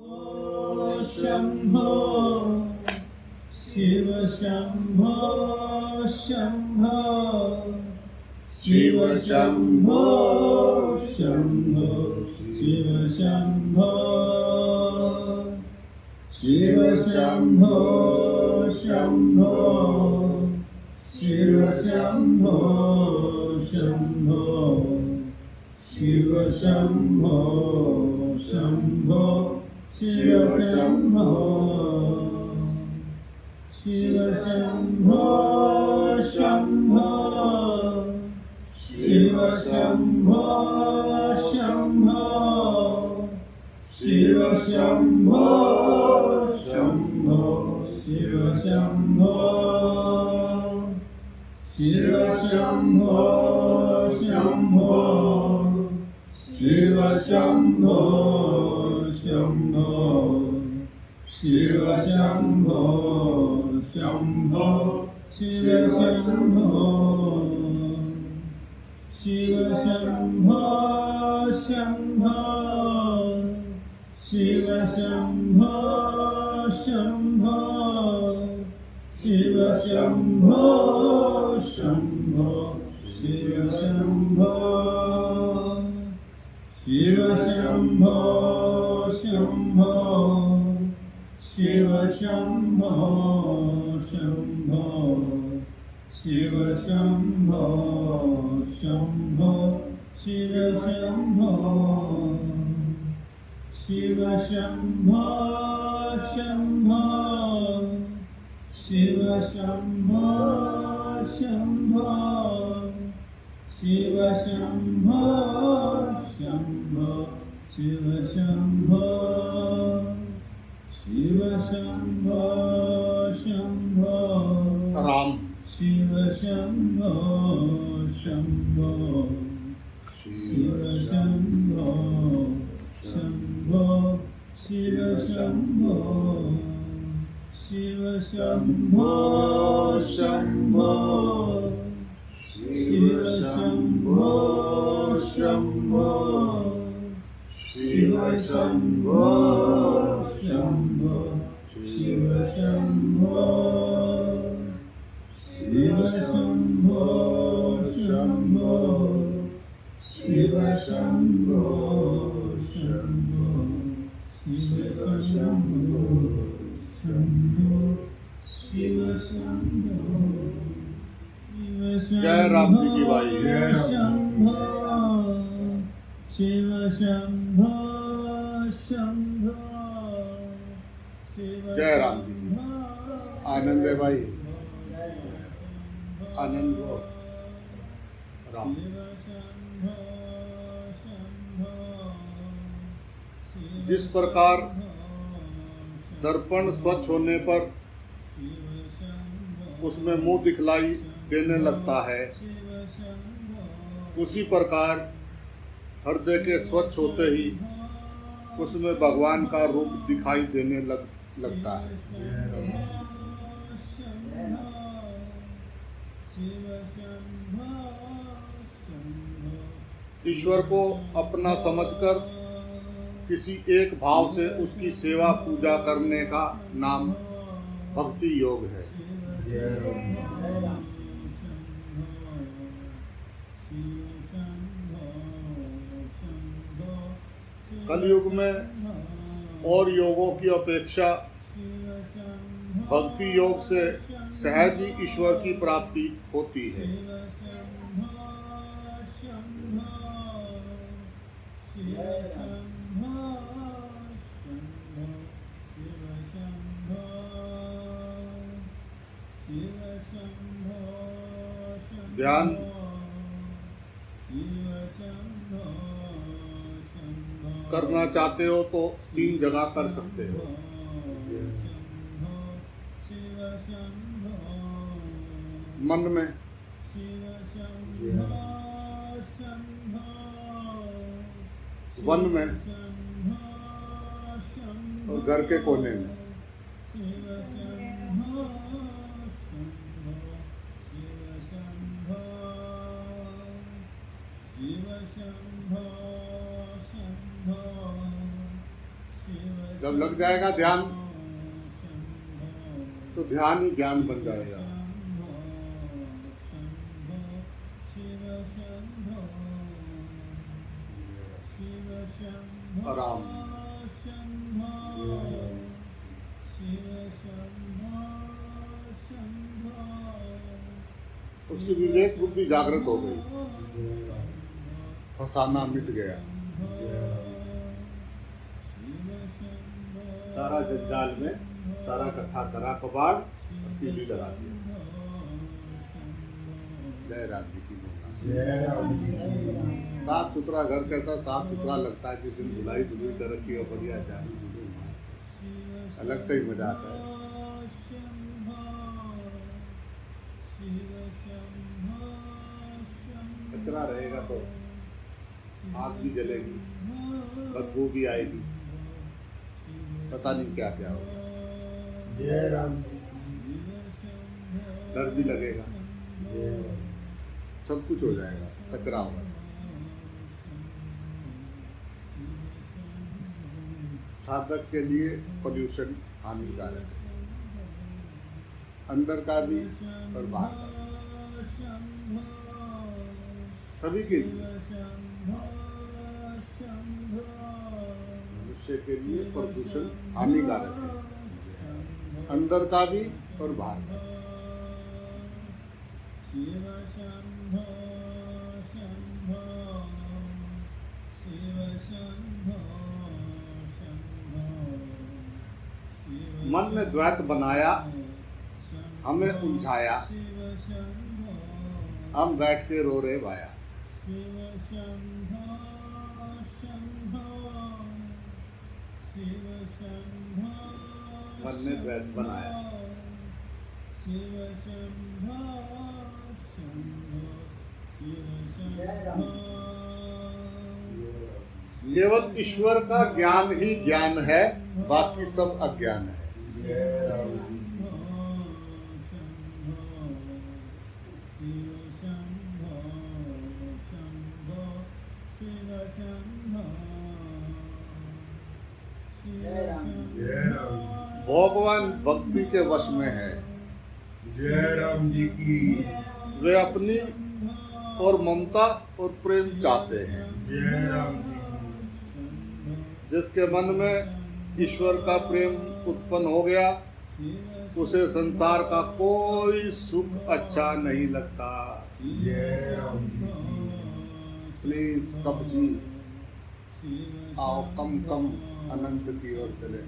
शंभो शिव शंभो शंभो शिव शंभो शंभो शिव शंभो शिव शंभो शंभो शिव शंभो शंभो शिव शंभो शंभो शिव शंभो शिव शंभो शंभो शिव शंभो शंभो शिव शंभो शंभो शिव शंभो शिव शंभो शंभो शिव शंभो शंभो शिव शंभो शंभो शिव शंभो शिव शंभो शंभो शिव शंभो शंभो शिव शंभो शंभो शिव शंभो शिव शंभो शंभो शिव शंभो शंभो शिव शंभो शंभो शिव शंभो शिव शंभो शंभो शिव शंभो शंभो शिव शंभो शंभो शिव शंभो शिव शंभो शंभो राम शिव शंभो शंभो शिव शंभो शंभो शिव शंभो शिव शंभो शंभो शिव शंभो शंभो शिव शंभो शंभो शिव शंभो शिव शंभो शंभो शिव शंभो शंभो शिव शंभो शंभो शिव शंभो जय राम जी की बाई शंभो शिव शंभो शंभो जय राम जी की आनंद है भाई आनंद हो राम जिस प्रकार दर्पण स्वच्छ होने पर उसमें मुंह दिखलाई देने लगता है, उसी प्रकार हृदय के स्वच्छ होते ही उसमें भगवान का रूप दिखाई देने लगता है। ईश्वर को अपना समझकर किसी एक भाव से उसकी सेवा पूजा करने का नाम भक्ति योग है। कलयुग में और योगों की अपेक्षा भक्ति योग से सहज ही ईश्वर की प्राप्ति होती है। ध्यान करना चाहते हो तो 3 जगह कर सकते हो। मन में, वन में और घर के कोने में। शिव शंभो शंभो शिव जब लग जाएगा ध्यान तो ध्यान ही ज्ञान बन जाएगा। आराम। उसकी विवेक बुद्धि जागृत हो गई, फसाना मिट गया, सारा जंजाल में सारा इकट्ठा करा कबाड़ और तीली लगा दिया। जय राम जी की साफ सुथरा घर कैसा साफ सुथरा लगता है, जिस दिन धुलाई धुलाई कर रखी और बढ़िया जानी अलग से ही मजा आता है। कचरा रहेगा तो आग भी जलेगी, बदबू भी आएगी, पता नहीं क्या क्या होगा। जय राम जी। डर भी लगेगा, सब कुछ हो जाएगा, कचरा होगा। साधक के लिए पोल्यूशन हानिकारक है, अंदर का भी और बाहर का भी, सभी के लिए। मनुष्य के लिए प्रदूषण हानिकारक है, अंदर का भी और बाहर का भी। मन ने द्वैत बनाया, हमें उलझाया, हम बैठ के रो रहे भाया। मन ने द्वैत बनाया, केवल ईश्वर का ज्ञान ही ज्ञान है, बाकी सब अज्ञान है। भगवान भक्ति के वश में है। जय राम जी की। वे अपनी और ममता और प्रेम चाहते हैं। जय राम जी। जिसके मन में ईश्वर का प्रेम उत्पन्न हो गया, उसे संसार का कोई सुख अच्छा नहीं लगता। जय राम जी। प्लीज कब्जी आओ, कम कम अनंत की ओर चले।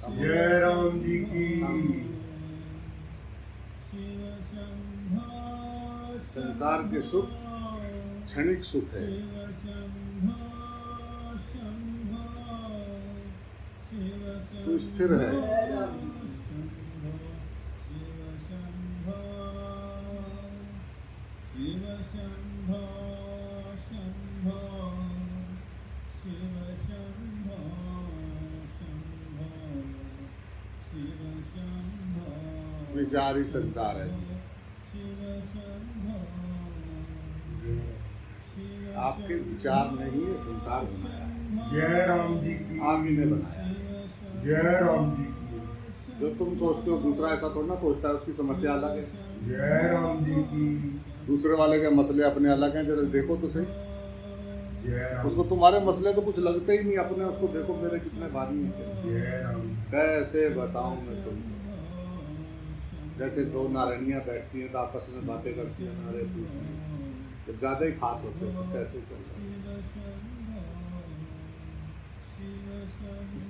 जय राम जी की। संसार के सुख क्षणिक सुख है, तो स्थिर है। विचार ही संसार है। आपके विचार ने ही ये संसार बनाया है। जय राम जी की। आप ही ने बनाया है। जय राम जी की। जो तुम सोचते हो दूसरा ऐसा थोड़ा ना सोचता है, उसकी समस्या अलग है। जय राम जी की। दूसरे वाले के मसले अपने अलग हैं, जरा देखो तो सही। जय राम। उसको तुम्हारे मसले तो कुछ लगते ही नहीं अपने, उसको देखो मेरे कितने भारी हैं। जय राम। कैसे बताऊं मैं तुमको। जैसे दो नारायणियां बैठती हैं तो आपस में बातें करती हैं, अरे जब ज्यादा ही खास होते हैं तो कैसे चल रहा है।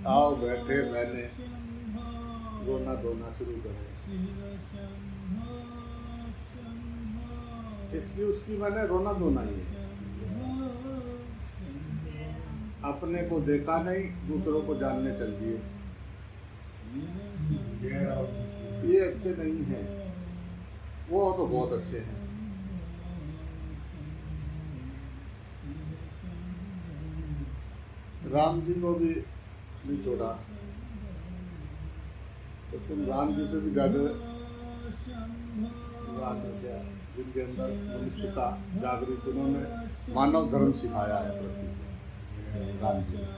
आओ बैठे मैंने रोना धोना शुरू करें, इसकी उसकी मैंने रोना धोना ही है। अपने को देखा नहीं, दूसरों को जानने चल दिए। जय राम जी। ये अच्छे नहीं हैं, वो तो बहुत अच्छे हैं। राम जी को भी नहीं छोड़ा, तो तुम राम जी से भी ज्यादा जिनके अंदर मनुष्य का जागृत, उन्होंने मानव धर्म सिखाया है पृथ्वी पे, राम जी ने।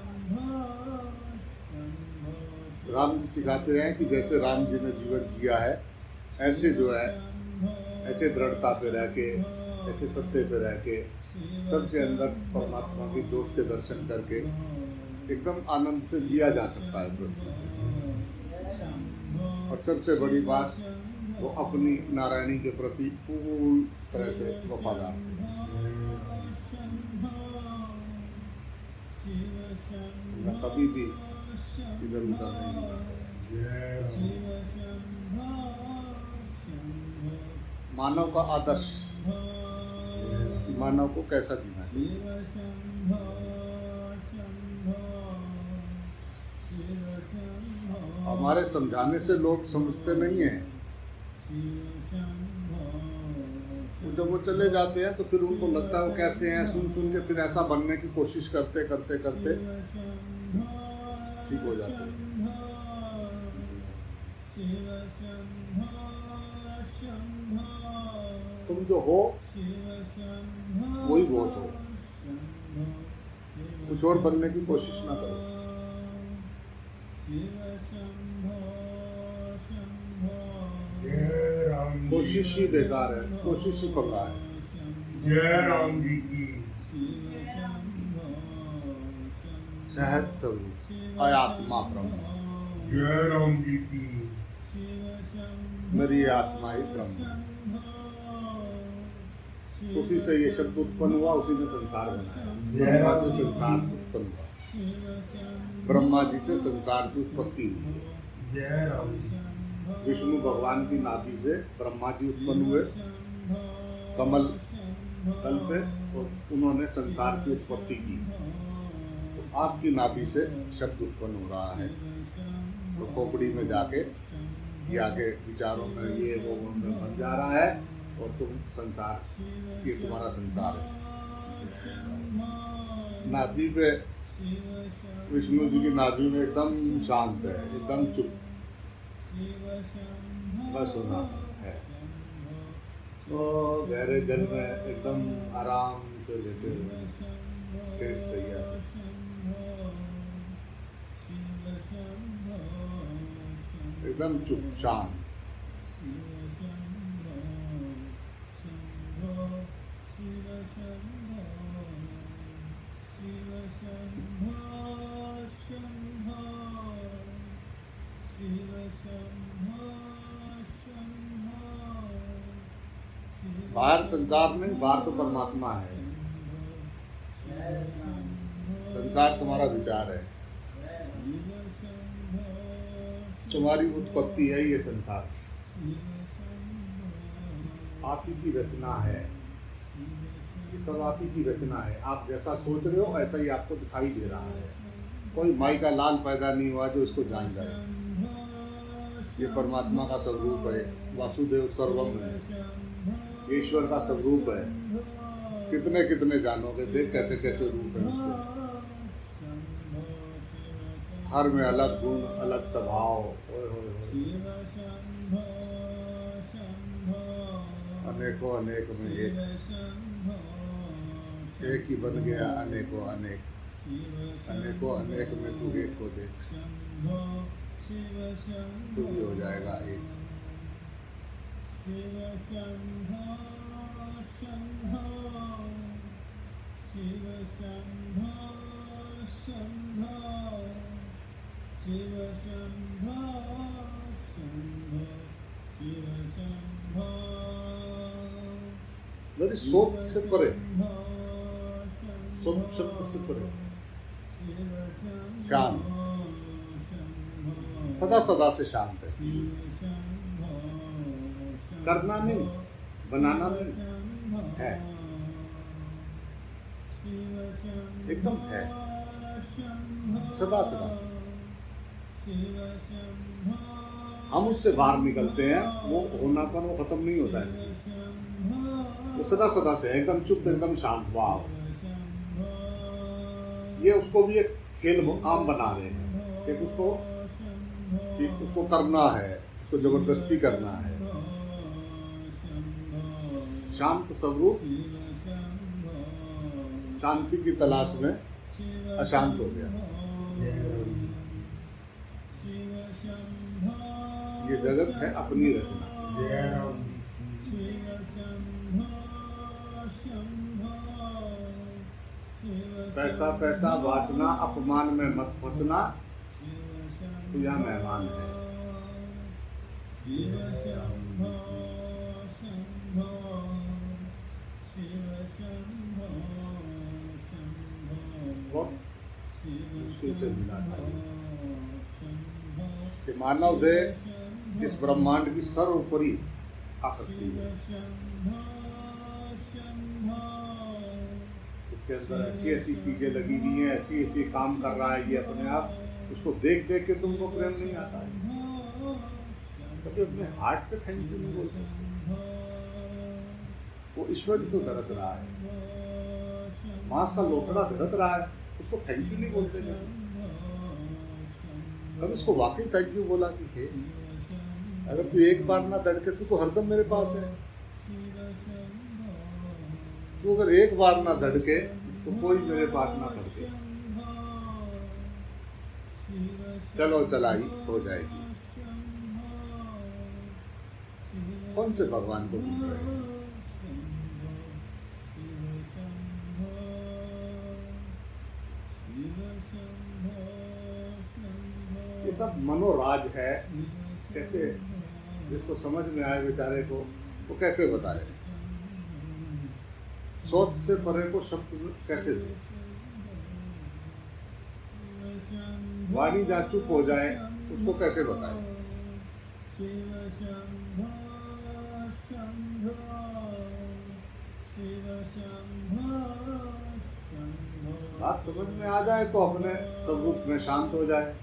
राम जी सिखाते हैं कि जैसे राम जी ने जीवन जिया है, ऐसे जो है, ऐसे दृढ़ता पे रह के, ऐसे सत्य पे रह के, सबके अंदर परमात्मा की ज्योत के दर्शन करके एकदम आनंद से जिया जा सकता है पृथ्वी पे। और सबसे बड़ी बात, वो अपनी नारायणी के प्रति पूर्ण तरह से वफादार थे। उनका कभी भी इधर उधर नहीं हुआ। जय राम मानव का आदर्श, मानव को कैसा जीना चाहिए। हमारे समझाने से लोग समझते नहीं हैं। जब वो चले जाते हैं तो फिर उनको लगता है वो कैसे हैं, सुन सुन के फिर ऐसा बनने की कोशिश करते करते करते ठीक हो जाते हैं। तुम जो हो वही बहुत हो, कुछ और बनने की कोशिश ना करो। जय राम जी कोशिश ही बेकार है, कोशिश ही पंगा है। जय राम जी की सहज स्वरूप आत्मा ब्रह्म, जय राम जी की मेरी आत्मा ही ब्रह्म है। उसी से ये शब्द उत्पन्न हुआ, उसी ने संसार बनाया। ब्रह्मा से संसार उत्पन्न हुआ, ब्रह्मा जी से संसार की उत्पत्ति हुई है। जय राम जी विष्णु भगवान की नाभि से ब्रह्मा जी उत्पन्न हुए कमल तल पे, और उन्होंने संसार की उत्पत्ति की। तो आपकी नाभि से शब्द उत्पन्न हो रहा है, तो खोपड़ी में जाके ये आगे विचारों में ये वो में बन जा रहा है, और तुम संसार, ये तुम्हारा संसार है। नाभि पे, विष्णु जी की नाभि में एकदम शांत है, एकदम चुप, बस होना है। तो गहरे जल में एकदम आराम से लेटे हुए शेष सैया पे, एकदम चुप शांत। बाहर संसार नहीं, बाहर तो परमात्मा है। संसार तुम्हारा विचार है, तुम्हारी उत्पत्ति है ये संसार, आप ही की रचना है, ये सब आप ही की रचना है। आप जैसा सोच रहे हो ऐसा ही आपको दिखाई दे रहा है। कोई माई का लाल पैदा नहीं हुआ जो इसको जान जाए। ये परमात्मा का स्वरूप है, वासुदेव सर्वम है, ईश्वर का स्वरूप है। कितने कितने जानोगे, देख कैसे कैसे रूप है उसके, हर में अलग गुण, अलग स्वभाव। अनेकों अनेक में एक ही बन गया अनेकों अनेक, अनेकों अनेक में तू एक को देख, तू भी हो जाएगा एक। मेरी सोच से परे, सोच शब्द से परे, शांत, सदा सदा से शांत है। करना नहीं, बनाना नहीं, है, एकदम है, सदा सदा से। हम उससे बाहर निकलते हैं, वो होनापन वो खत्म नहीं होता है, वो सदा सदा से एकदम चुप, एकदम शांत। वाह, ये उसको भी एक खेल काम बना रहे हैं कि उसको करना है, उसको जबरदस्ती करना है। शांत स्वरूप शांति की तलाश में अशांत हो गया। ये जगत है अपनी रचना। जय राम जी की पैसा पैसा वासना अपमान में मत फंसना, तू यहाँ मेहमान है। बहुत मुश्किल से मिला था कि मानव देह इस ब्रह्मांड की सर्वोपरि आकृति है। इसके अंदर ऐसी ऐसी चीजें लगी हुई हैं, ऐसी ऐसी काम कर रहा है ये अपने आप, उसको देख देख के तुमको प्रेम नहीं आता है। कभी अपने हार्ट पे थैंक यू नहीं बोलते। वो ईश्वर ही तो धड़क रहा है, मांस का लोथड़ा धड़क रहा है, उसको थैंक यू नहीं बोलते। कभी उसको वाकई थैंक यू बोला कि हे, अगर तू एक बार ना धड़के, तू तो हरदम मेरे पास है। तू अगर एक बार ना धड़के तो कोई मेरे पास ना धड़के। चलो चलाई हो जाएगी। कौन से भगवान को ढूंढ रहे हैं? ये सब मनोराज है। कैसे जिसको समझ में आए बेचारे को वो कैसे बताए? सोच से परे को शब्द कैसे दे? वाणी जहाँ चुप हो जाए उसको कैसे बताए? बात समझ में आ जाए तो अपने स्वरूप में शांत हो जाए,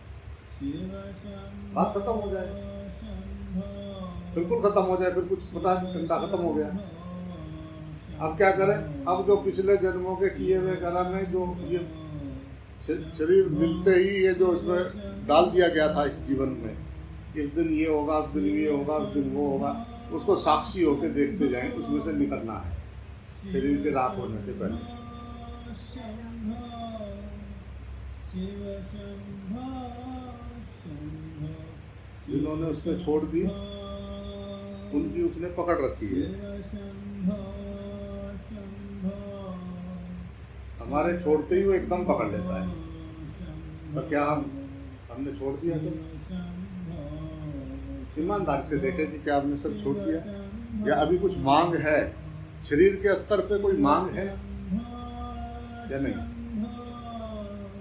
बात खत्म हो जाए, बिल्कुल खत्म हो जाए, फिर कुछ पता घंटा खत्म हो गया। अब क्या करें? अब जो पिछले जन्मों के किए हुए कर्म है, जो ये शरीर मिलते ही ये जो इसमें डाल दिया गया था इस जीवन में, इस दिन ये होगा, उस दिन ये होगा, उस दिन वो होगा, उसको साक्षी होकर देखते जाएं, उसमें से निकलना है शरीर के रात होने से पहले। जिन्होंने उसमें छोड़ दी उनकी उसने पकड़ रखी है। हमारे छोड़ते ही वो एकदम पकड़ लेता है। तो क्या हमने छोड़ दिया सब? ईमानदारी से देखें कि क्या हमने सब छोड़ दिया, या अभी कुछ मांग है? शरीर के स्तर पे कोई मांग है या नहीं?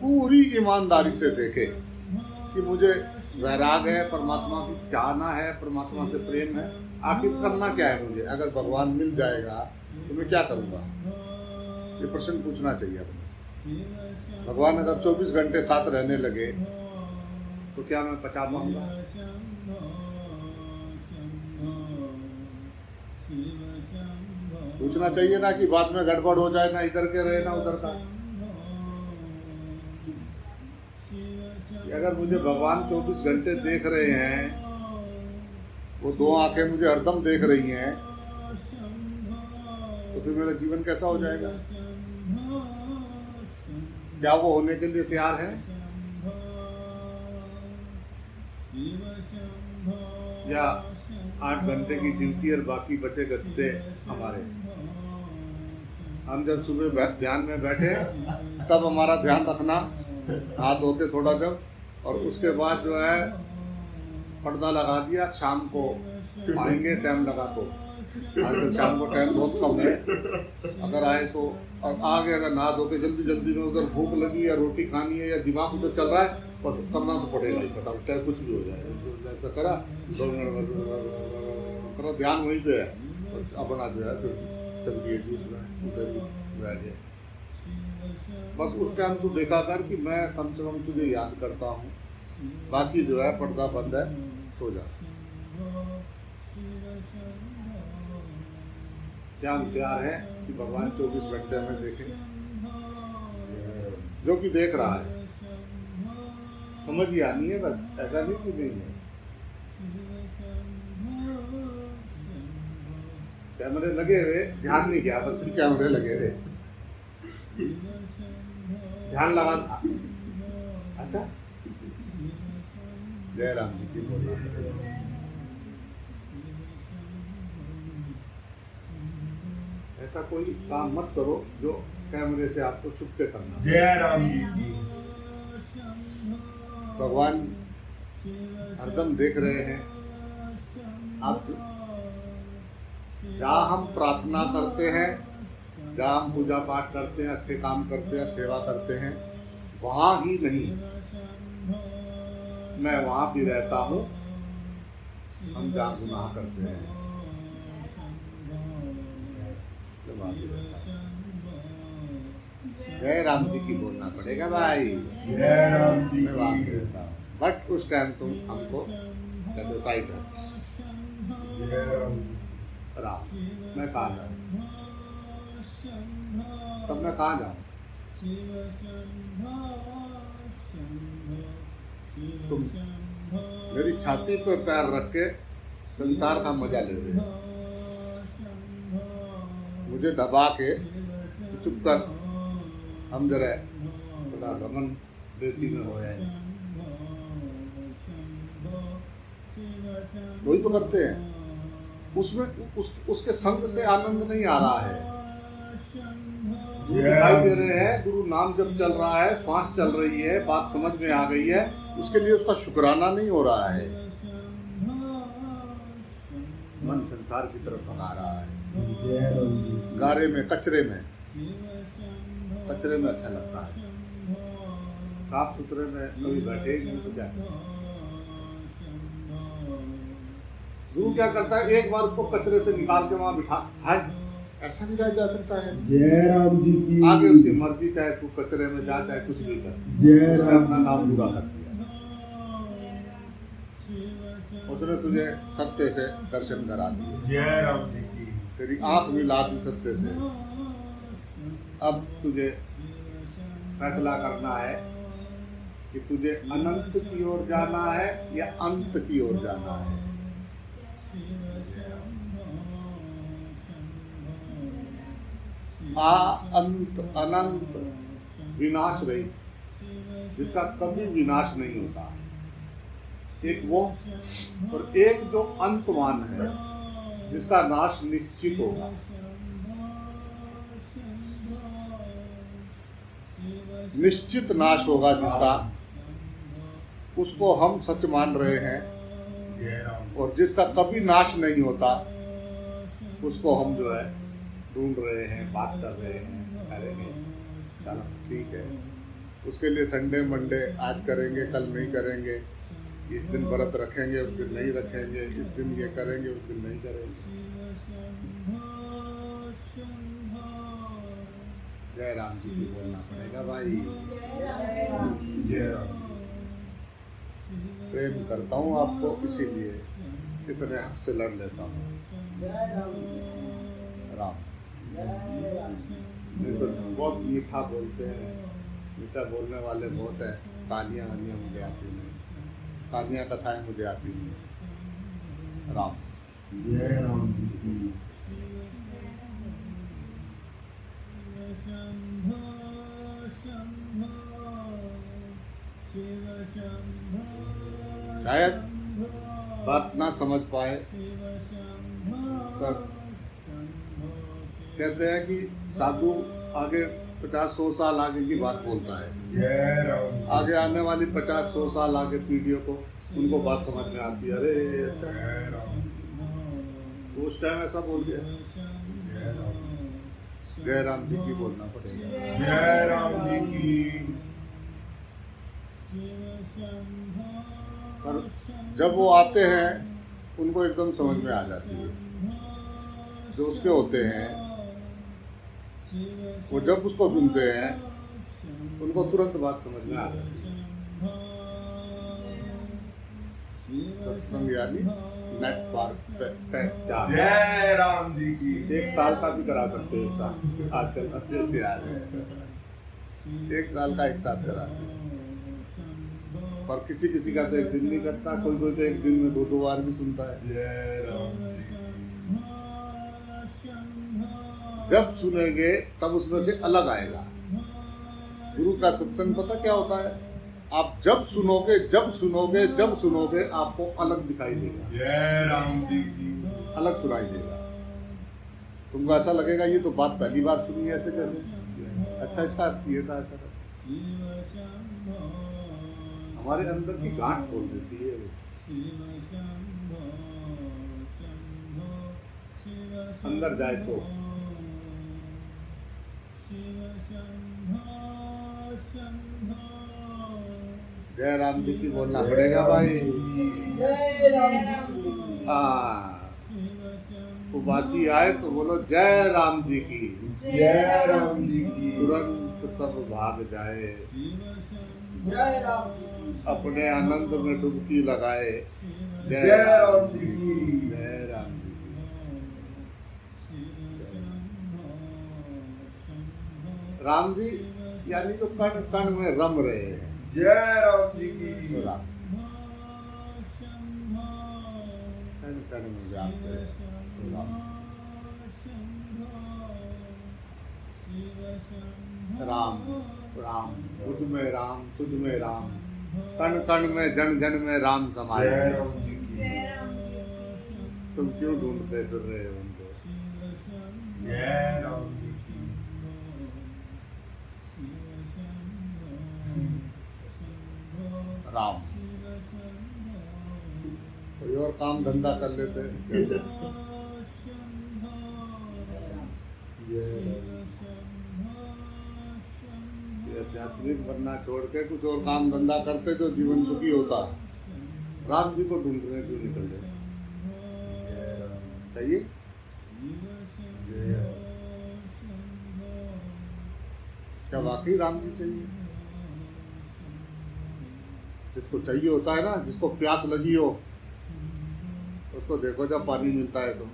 पूरी ईमानदारी से देखे कि मुझे वैराग है, परमात्मा की चाहना है, परमात्मा से प्रेम है, आखिर करना क्या है मुझे? अगर भगवान मिल जाएगा तो मैं क्या करूँगा? ये प्रश्न पूछना चाहिए अपने से। भगवान अगर 24 घंटे साथ रहने लगे तो क्या मैं 50 मांगूंगा? पूछना चाहिए ना कि बाद में गड़बड़ हो जाए, ना इधर के रहे ना उधर का। अगर मुझे भगवान 24 घंटे देख रहे हैं, वो दो आंखें मुझे हरदम देख रही हैं, तो फिर मेरा जीवन कैसा हो जाएगा? क्या वो होने के लिए तैयार है? या 8 घंटे की ड्यूटी और बाकी बचे गद्दे हमारे? हम जब सुबह ध्यान में बैठे तब हमारा ध्यान रखना, हाथ धोके थोड़ा जब, और उसके बाद जो है पर्दा लगा दिया, शाम को आएंगे, टाइम लगा तो। आजकल शाम को टाइम बहुत कम है, अगर आए तो, और आगे अगर नहा धो के जल्दी जल्दी में उधर भूख लगी या रोटी खानी है या दिमाग उधर चल रहा है, बस करना तो पड़ेगा ही, फटाफट चाहे कुछ भी हो जाए। ऐसा करा, 2 मिनट करो, ध्यान वहीं पे है, और अपना जो है फिर चल दिए जूस में उधर ही रह जाए। बस उस टाइम तो देखा कर कि मैं कम से कम तुझे याद करता हूँ, बाकी जो है पर्दा बंद है, सो जा। क्या हम तैयार है कि भगवान 24 घंटे में देखें? जो कि देख रहा है, समझ ही आनी है बस, ऐसा नहीं कि नहीं है। कैमरे लगे हुए, ध्यान नहीं किया, बस कैमरे लगे हुए, ध्यान लगा। अच्छा, जय राम जी की बोलना पड़ेगा। ऐसा कोई काम मत करो जो कैमरे से आपको छुप के करना। जय राम जी की। भगवान हरदम देख रहे हैं। आप जहाँ हम प्रार्थना करते हैं, जहाँ हम पूजा पाठ करते हैं, अच्छे काम करते हैं, सेवा करते हैं, वहाँ ही नहीं, मैं वहाँ भी रहता हूँ। हम जहाँ गुनाह करते हैं मैं वहाँ भी रहता हूँ। जय राम जी की बोलना पड़ेगा भाई। जय राम जी मैं वहाँ भी की। रहता हूँ, बट उस टाइम तुम हमको कहते साइड रख। जय राम। राम, मैं कहाँ जाऊँ? तब मैं कहाँ जाऊँ? तुम मेरी छाती पर पैर रख के संसार का मजा ले रहे हो। मुझे दबा के चुप कर, हम जरा थोड़ा रमन बेटी में हो जाए। वही तो करते हैं। उसमें उसके संग से आनंद नहीं आ रहा है। गुरु दिखाई दे रहे हैं, गुरु नाम जब चल रहा है, श्वास चल रही है, बात समझ में आ गई है, उसके लिए उसका शुक्राना नहीं हो रहा है। मन संसार की तरफ भगा रहा है। गारे में, कचरे में अच्छा लगता है। साफ सुथरे में कभी बैठे ही नहीं तो क्या। गुरु क्या करता है, एक बार उसको कचरे से निकाल के वहां बिठा, ऐसा नहीं रह जा सकता है। जय राम जी की। आगे उसकी मर्जी, चाहे तू कचरे में जा, चाहे कुछ भी कर। जय उसने राम। अपना काम पूरा कर दिया। उसने तुझे सत्य से दर्शन करा दिए। जय राम जी की। तेरी आंख मिला दी सत्य से। अब तुझे फैसला करना है कि तुझे अनंत की ओर जाना है या अंत की ओर जाना है। अंत, अनंत, विनाश रहित, जिसका कभी विनाश नहीं होता। एक वो, और एक जो अंतवान है, जिसका नाश निश्चित होगा। निश्चित नाश होगा जिसका, उसको हम सच मान रहे हैं। जय राम। और जिसका कभी नाश नहीं होता, उसको हम जो है ढूंढ रहे हैं, बात कर रहे हैं, करेंगे। चलो ठीक है, उसके लिए संडे मंडे आज करेंगे, कल नहीं करेंगे। इस दिन व्रत रखेंगे, उस दिन नहीं रखेंगे। इस दिन ये करेंगे, उस दिन नहीं करेंगे। जय राम जी की बोलना पड़ेगा भाई। जय राम। प्रेम करता हूँ आपको, इसीलिए इतने हक से लड़ लेता हूँ। राम नहीं तो बहुत मीठा बोलते हैं, मीठा बोलने वाले बहुत हैं। कहानियाँ वानियाँ मुझे आती नहीं, कहानियाँ कथाएं मुझे आती नहीं। राम। जय राम जी की। शायद बात ना समझ पाए, पर कहते हैं कि साधु आगे 50-100 साल आगे की बात बोलता है। जय राम। आगे आने वाली 50-100 साल आगे पीढ़ियों को, उनको बात समझ में आती है। अरे अच्छा, जय राम। तो उस टाइम ऐसा बोल दिया। जय राम। जय राम जी की बोलना पड़ेगा। जय राम जी की। पर जब वो आते हैं, उनको एकदम समझ में आ जाती है। जो उसके होते हैं, वो जब उसको सुनते हैं, उनको तुरंत बात समझ में आ जाती है। सत्संग यानी नेट पर पहचान। जय राम जी की। 1 साल का भी करा सकते हो। 1 साल आजकल अच्छे अच्छे आ रहे हैं। 1 साल का एक साथ करा दे। पर किसी किसी का तो 1 दिन नहीं करता, कोई कोई तो 1 दिन में 2-2 बार भी सुनता है। जय राम जी की। जब सुनेंगे तब उसमें से अलग आएगा। गुरु का सत्संग पता क्या होता है? आप जब सुनोगे, जब सुनोगे, जब सुनोगे, आपको अलग दिखाई देगा, जय राम जी की। अलग सुनाई देगा। तुमको ऐसा लगेगा ये तो बात पहली बार सुनी है ऐसे कैसे। अच्छा, इसका अर्थ ये था ऐसा। हमारे अंदर की गांठ खोल देती है वो। अंदर जाए तो जय राम जी की बोलना पड़ेगा भाई। जय राम जी की। हाँ, उबासी आए तो बोलो जय राम जी की। जय राम जी की। तुरंत सब भाग जाए, जय राम जी की। अपने आनंद में डुबकी लगाए। जय राम जी की। जय राम जी की। राम जी यानी जो कण कण में रम रहे हैं। जय राम जी की। तो राम कण कण में जाते हैं तो राम। राम राम तुझ में राम, तुझ में राम, कण कण में जन जन में राम समाये। जय राम जी की। जय राम जी की। तुम क्यों ढूंढते फिर रहे हो उनको। जय राम जी की। राम कोई और काम धंधा कर लेते हैं। ये आध्यात्मिक बनना छोड़ के कुछ और काम धंधा करते तो जीवन सुखी होता। राम जी को ढूंढने क्यों निकल रहे। चाहिए क्या वाकई राम जी चाहिए। जिसको चाहिए होता है ना, जिसको प्यास लगी हो उसको देखो जब पानी मिलता है तो।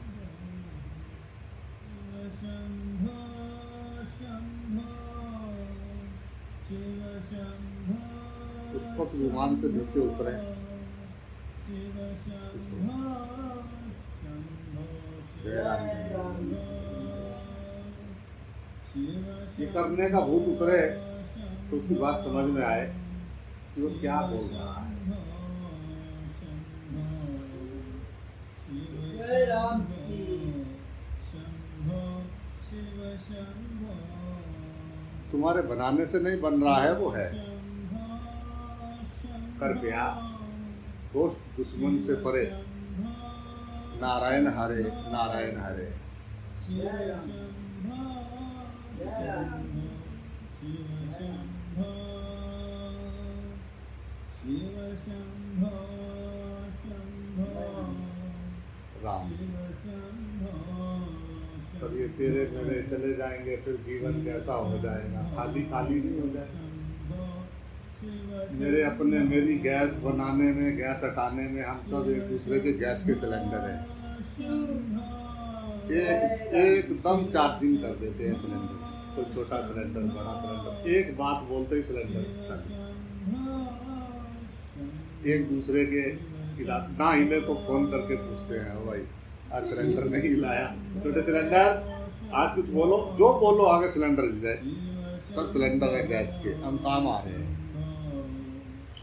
उस वक्त विमान से नीचे उतरे। जय राम जी। ये करने का भूत उतरे तो उसकी बात समझ में आए कि वो क्या बोल रहा है। जय राम जी की। तुम्हारे बनाने से नहीं बन रहा है, वो है। कृपया दोस्त दुश्मन से परे, नारायण हरे नारायण हरे। जय राम। जय राम। राम तब ये तेरे मेरे चले जाएंगे, फिर जीवन कैसा हो जाएगा। खाली खाली नहीं हो जाएगा। मेरे अपने मेरी गैस बनाने में, गैस हटाने में हम सब एक दूसरे के गैस के सिलेंडर हैं। एकदम चार्जिंग कर देते हैं सिलेंडर। कोई छोटा सिलेंडर, बड़ा सिलेंडर, एक बात बोलते ही सिलेंडर चालू। एक दूसरे के ना हिले तो फोन करके पूछते हैं, भाई आज सिलेंडर नहीं हिलाया, छोटे सिलेंडर आज कुछ बोलो, जो बोलो आगे सिलेंडर हिल जाए। सब सिलेंडर है गैस के, हम काम आ रहे हैं।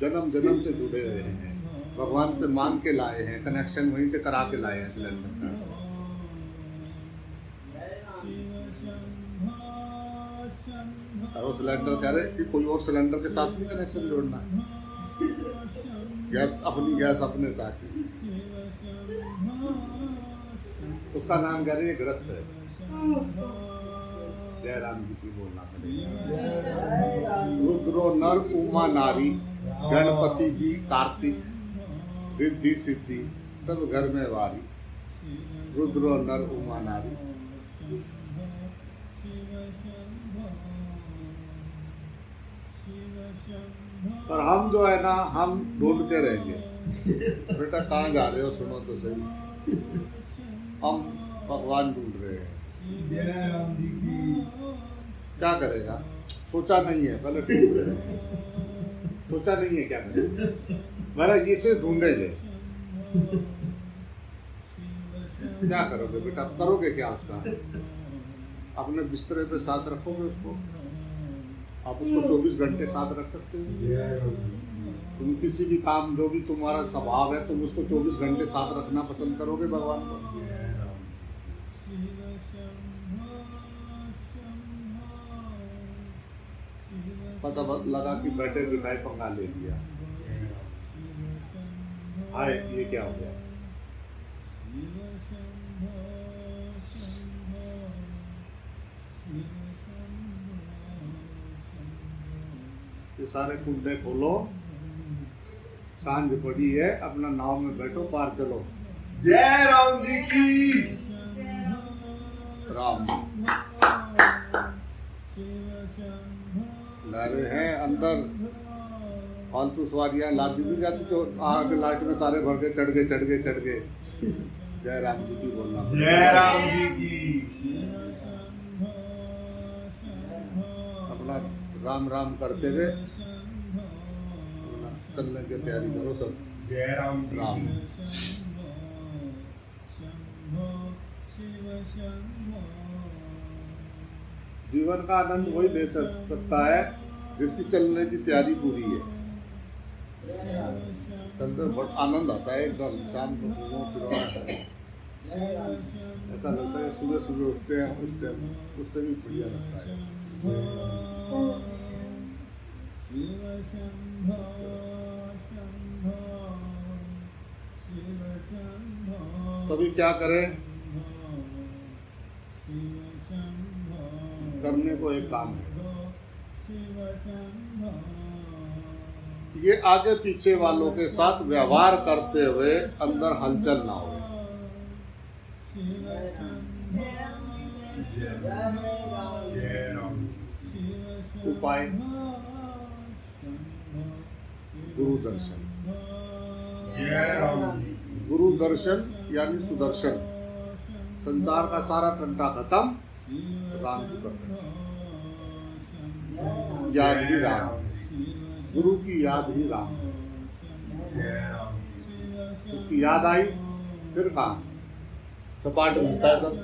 जन्म जन्म से जुड़े हुए हैं, भगवान से मांग के लाए हैं, कनेक्शन वहीं से करा के लाए हैं सिलेंडर का। और वो सिलेंडर कह रहे कि कोई और सिलेंडर के साथ भी कनेक्शन जोड़ना है। गैस अपने साथ ही। उसका नाम कह रहे ग्रस्त है। जय राम जी की बोलना पड़ेगा। रुद्रो नर उमा नारी, गणपति जी कार्तिक, रिद्धि सिद्धि सब घर में वारी। रुद्रो नर उमा नारी। पर हम जो है ना, हम ढूंढते रहेंगे। बेटा कहाँ जा रहे हो, सुनो तो सही। हम भगवान ढूंढ रहे हैं। जय राम जी की। क्या करेगा, सोचा नहीं है, पहले ढूंढ रहे हैं। सोचा नहीं है क्या करेगा, पहले इसे ढूंढेंगे। क्या करोगे बेटा, करोगे क्या उसका। अपने बिस्तरे पे साथ रखोगे उसको। आप उसको 24 घंटे साथ रख सकते हो। जय राम जी। तुम किसी भी काम, जो भी तुम्हारा स्वभाव है, तुम उसको 24 घंटे साथ रखना पसंद करोगे भगवान को। जय राम। पता लगा कि बैठे बिठाए पंगा ले लिया। हाय, ये क्या हो गया? ये सारे कुंडे खोलो, सांझ पड़ी है, अपना नाव में बैठो, पार चलो। जय राम जी की। राम लहरें हैं अंदर, फालतू सवारियां लादी नहीं जाती तो आगे लाइट में सारे भर के चढ़ गए। जय राम जी की बोलना। जय राम जी की। अपना राम राम करते हुए अपना चलने की तैयारी करो सब। जय राम जी राम। की। जीवन का आनंद वही ले सकता है जिसकी चलने की तैयारी पूरी है। चलते बहुत आनंद आता है, एकदम शाम को घूमो फिरो आता है, ऐसा लगता है सुबह सुबह उठते हैं उस टाइम, उससे भी बढ़िया लगता है। तभी क्या करें, करने को एक काम है, ये आगे पीछे वालों के साथ व्यवहार करते हुए अंदर हलचल ना हो। जय राम। उपाय गुरु दर्शन। जय राम जी। गुरु दर्शन यानी सुदर्शन। संसार का सारा टंटा खत्म, राम की प्रकट, याद ही राम, गुरु की याद ही राम। जय राम जी। उसकी याद आई फिर काम सपाट मिलता है सब।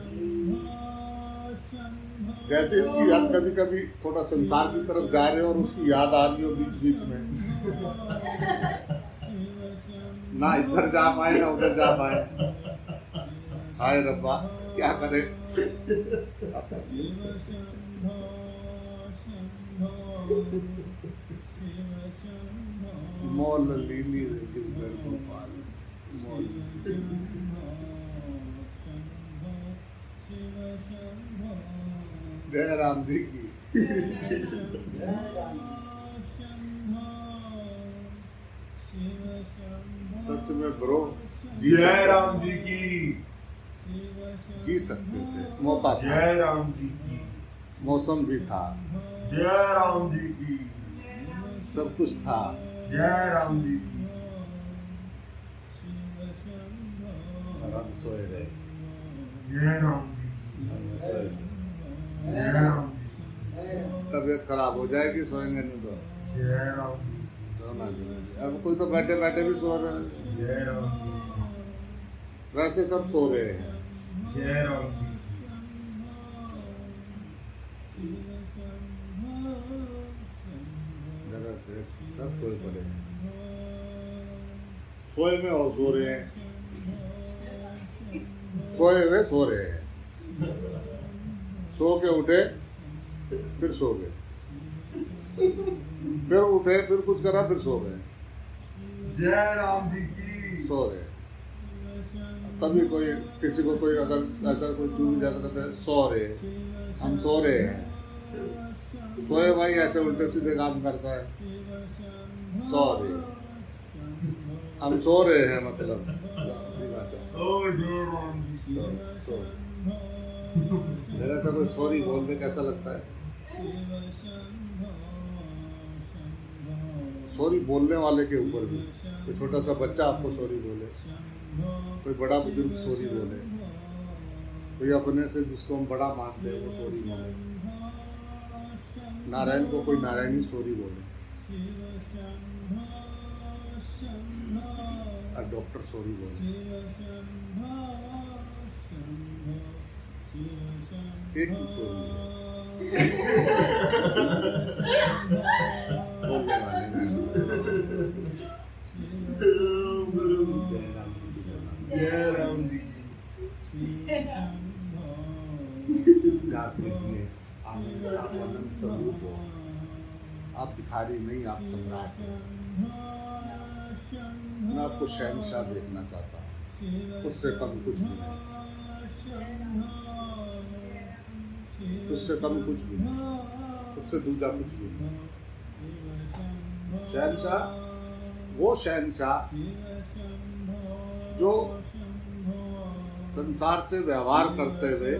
जैसे इसकी याद कभी कभी थोड़ा संसार की तरफ जा रहे हो और उसकी याद आ रही हो बीच बीच में, ना इधर जा पाए ना उधर जा पाए। हाय रब्बा, क्या करे। मोल लीली रे गिरधर गोपाल, मोल। जय राम जी की। सच में ब्रो, जय राम जी की। जी सकते थे, मौका था, जय राम जी की। मौसम भी था, जय राम जी की। सब कुछ था, जय राम जी की। और हम सोए रहे। जय राम जी की। हम सोए। जय राम जी तबीयत खराब हो जाएगी, सोएंगे नहीं तो। की। जय राम जी की। सोना जरूरी। अब कोई तो बैठे बैठे भी सो रहे हैं, जय राम जी की। वैसे सब सो रहे हैं। जय राम जी की। जरा देख, सब सोए पड़े हैं, सोए में और सो रहे हैं, सोए हुए सो रहे हैं, सो के उठे फिर सो गए, फिर उठे फिर कुछ करा फिर सो गए, जय राम जी की। सो रहे। तभी कोई किसी को कोई अगर ऐसा कोई चूक जाता कहते हैं सो रहे, हम सो रहे हैं। सोए भाई ऐसे उल्टे सीधे काम करता है, सो रहे, हम सो रहे हैं मतलब ओ जय राम जी की। सो। मेरा तो कोई सॉरी बोल दे कैसा लगता है। सॉरी बोलने वाले के ऊपर भी, कोई छोटा सा बच्चा आपको सॉरी बोले, कोई बड़ा बुजुर्ग सॉरी बोले, कोई अपने से जिसको हम बड़ा मानते हैं वो सॉरी बोले, नारायण को कोई नारायणी सॉरी बोले, और डॉक्टर सॉरी बोले, एक ही सॉरी है बोलने वाले में। गुरु। जय राम जी की प्रणाम। जय राम जी की। जात में जिए आनंद आप आनंद स्वरूप हो। आप भिखारी नहीं, आप सम्राट हैं। मैं आपको शहंशाह देखना चाहता हूँ, उससे कम कुछ भी नहीं, उससे कम कुछ भी नहीं, उससे दूजा कुछ भी नहीं। शहंशाह वो शहंशाह जो संसार से व्यवहार करते हुए,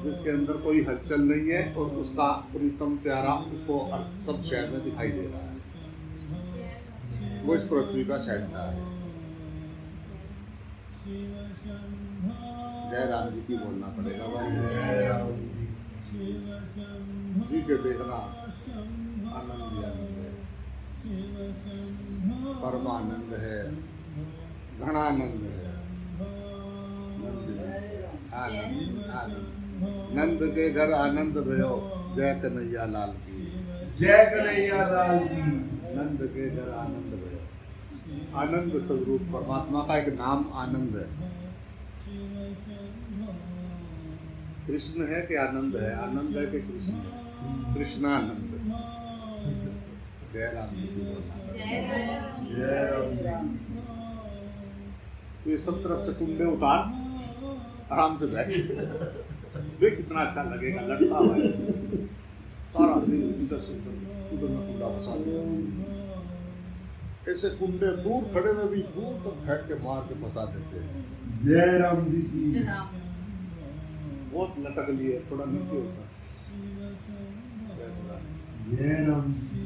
जिसके अंदर कोई हलचल नहीं है और उसका प्रीतम प्यारा उसको सब शहर में दिखाई दे रहा है, वो इस पृथ्वी का शहंशाह है। जय राम जी की बोलना पड़ेगा भाई। जय राम जी के देखना आनंद ही आनंद है, परमानंद है, घनानंद है। आनंद आनंद नंद के घर आनंद भयो, जय कन्हैया लाल की। जय कन्हैया लाल की। नंद के घर आनंद भयो। आनंद स्वरूप परमात्मा का एक नाम आनंद है। कृष्ण है कि आनंद है, आनंद है कि कृष्ण है, कृष्णानंद। जय राम जी की बोलना। जय राम जी। तो ये सब तरफ से कुंडे उतार, आराम से बैठ, देख कितना अच्छा लगेगा। लड़का हुआ है, सारा दिन इधर से उधर में कुंडा फंसा दिया। ऐसे कुंडे दूर खड़े में भी दूर तक फेंक के मार के फंसा देते हैं। जय राम जी की। बहुत लटक लिए, थोड़ा नीचे होता। जय राम जी।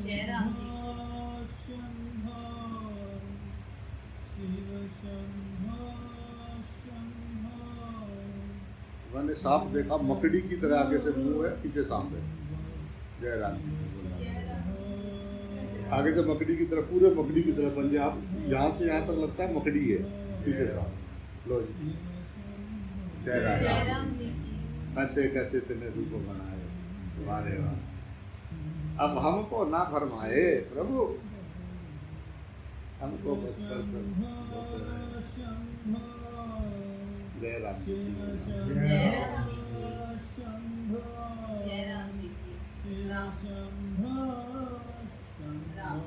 जय राम जी। मैंने सांप देखा, मकड़ी की तरह आगे से मुंह है, पीछे सांप है। जय राम जी। आगे से मकड़ी की तरह, पूरे मकड़ी की तरह पंजाब, यहाँ से यहाँ तक लगता है मकड़ी है, पीछे सांप। लो जी। जय राम जी। कैसे कैसे तेने रूप बनाए तुम्हारे वहाँ, अब हमको ना फरमाए प्रभु, हमको बस दर्शन होते रहे। जय राम जी की। जय राम जी की। जय राम जी की। राम राम।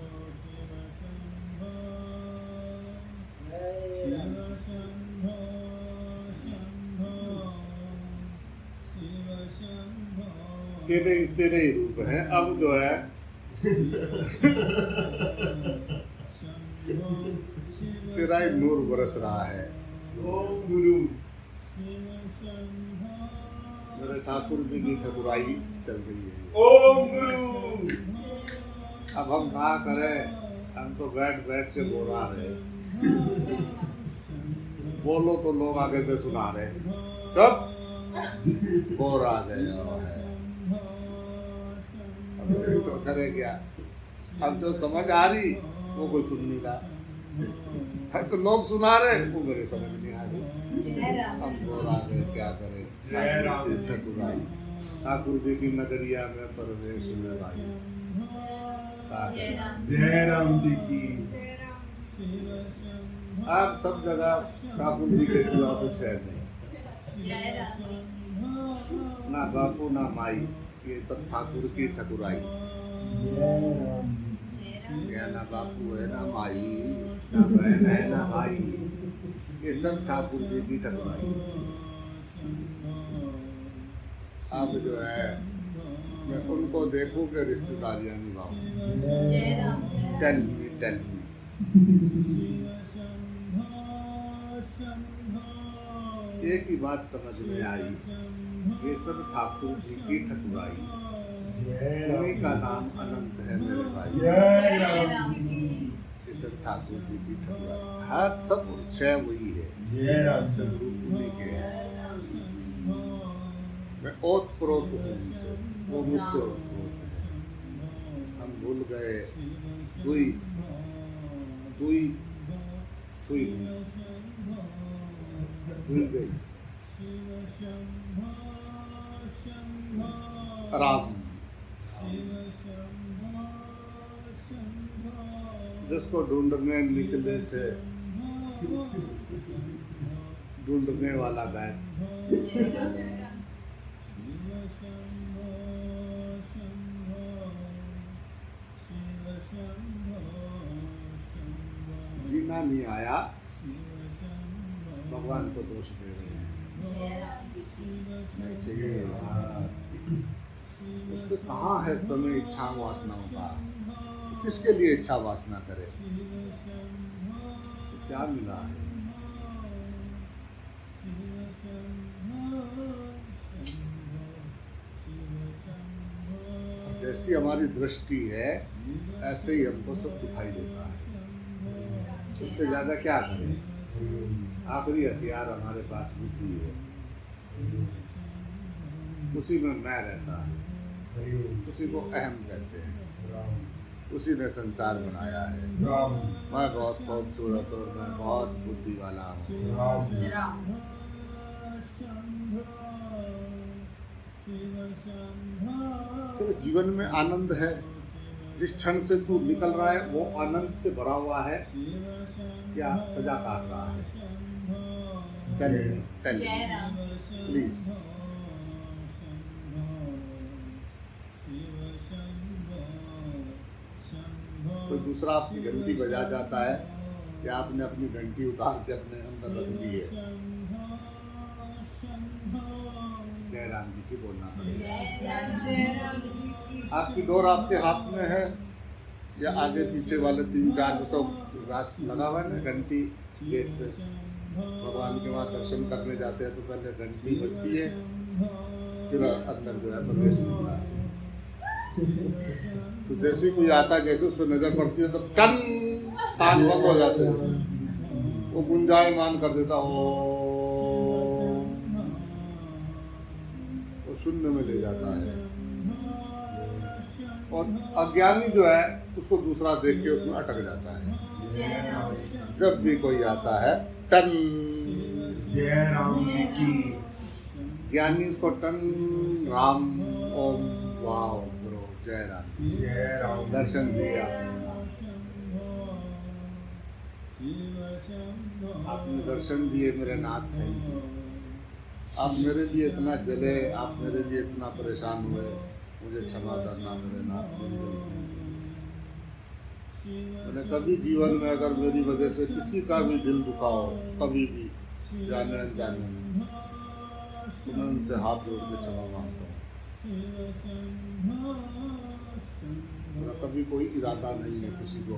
तेरे तेरे ही रूप है। अब जो है तेरा ही नूर बरस रहा है। ओम गुरु। मेरे ठाकुर जी की ठकुराई चल रही है। ओम गुरु। अब हम कहा करें, हम तो बैठ बैठ के बोला रहे, बोलो तो लोग आगे से सुना रहे, कब बोर आ गए है। अब तो करे क्या, अब तो समझ आ रही, वो कोई सुन नहीं रहा, तो लोग सुना रहे, वो मेरे समझ नहीं आ रही। हम बोर आ गए, क्या करें। जय राम जी। ठकुराई ठाकुर जी की नगरिया में परवेश में भाई। जय राम जी की। अब सब जगह ठाकुर जी के सिवा कुछ है नहीं, जय राम जी की। ना बापू ना माई, ये सब ठाकुर की ठकुराई। या ना बापू है ना माई, ना बहन है ना भाई, ये सब ठाकुर जी की ठकुराई। अब जो है मैं उनको देखूं कि रिश्तेदारियां निभाऊं। जय Ram ji. Tell me tell me. एक ही बात समझ में आई, ये सब ठाकुर जी की ठकुराई, उन्हीं का नाम अनंत है मेरे भाई। जय जय राम राम जी जी की। की। ये सब ठाकुर जी की ठकुराई, हर सब शय वही है, जय राम सब जी। रूप उन्हीं के हैं। मैं ओत प्रोत हूँ उनसे, वो मुझसे ओत प्रोत है। हम भूल गए दुई दुई छुई भूल गई राम, जिसको ढूंढने निकले थे, ढूंढने वाला गायब। पसीना नहीं आया, भगवान को दोष दे रहे हैं। जय राम जी की नहीं चाहिए। उसमें कहाँ है समय इच्छा वासनाओं का? किसके लिए इच्छा वासना करे? तो क्या मिला है? जैसी हमारी दृष्टि है ऐसे ही हमको सब दिखाई देता है। उससे ज्यादा क्या करें? आखिरी हथियार हमारे पास बुद्धि है, उसी में मैं रहता है, उसी को अहम कहते हैं, उसी ने संसार बनाया है। मैं बहुत खूबसूरत और मैं बहुत बुद्धि वाला हूँ। राम तो जीवन में आनंद है, जिस क्षण से तू निकल रहा है वो आनंद से भरा हुआ है या सजा काट रहा है? टेल जय राम जी की प्लीज। कोई दूसरा आपकी घंटी बजा जाता है या आपने अपनी घंटी उतार के अपने अंदर रख ली है? जय राम जी की बोलना पड़ेगा। जय राम जी की आपकी डोर आपके हाथ में है या आगे पीछे वाले 3-4 सब रास्ता लगा हुआ है ना घंटी गेट पे? भगवान के वहाँ दर्शन करने जाते हैं तो पहले घंटी बजती है, फिर अंदर जो है प्रवेश मिलता है। तो जैसे ही कोई आता है, जैसे उस पर नजर पड़ती है तो टन कान बंद हो जाते हैं, वो गुंजायमान कर देता हो, वो शून्य में ले जाता है। और अज्ञानी जो है उसको दूसरा देख के उसमें अटक जाता है। जब भी कोई आता है टन, जय राम जी की ज्ञानी उसको टन राम ओम वाओ ब्रो जय राम। जय राम दर्शन दिया आपने, दर्शन दिए मेरे नाथ। Thank you. आप मेरे लिए इतना जले, आप मेरे लिए इतना परेशान हुए, मुझे क्षमा करना मेरे नाथ। मेरी गलती। मैंने कभी जीवन में अगर मेरी वजह से किसी का भी दिल दुखा हो, कभी भी जाने अनजाने में, तो मैं उनसे हाथ जोड़ के क्षमा मांगता हूँ। मेरा कभी कोई इरादा नहीं है किसी को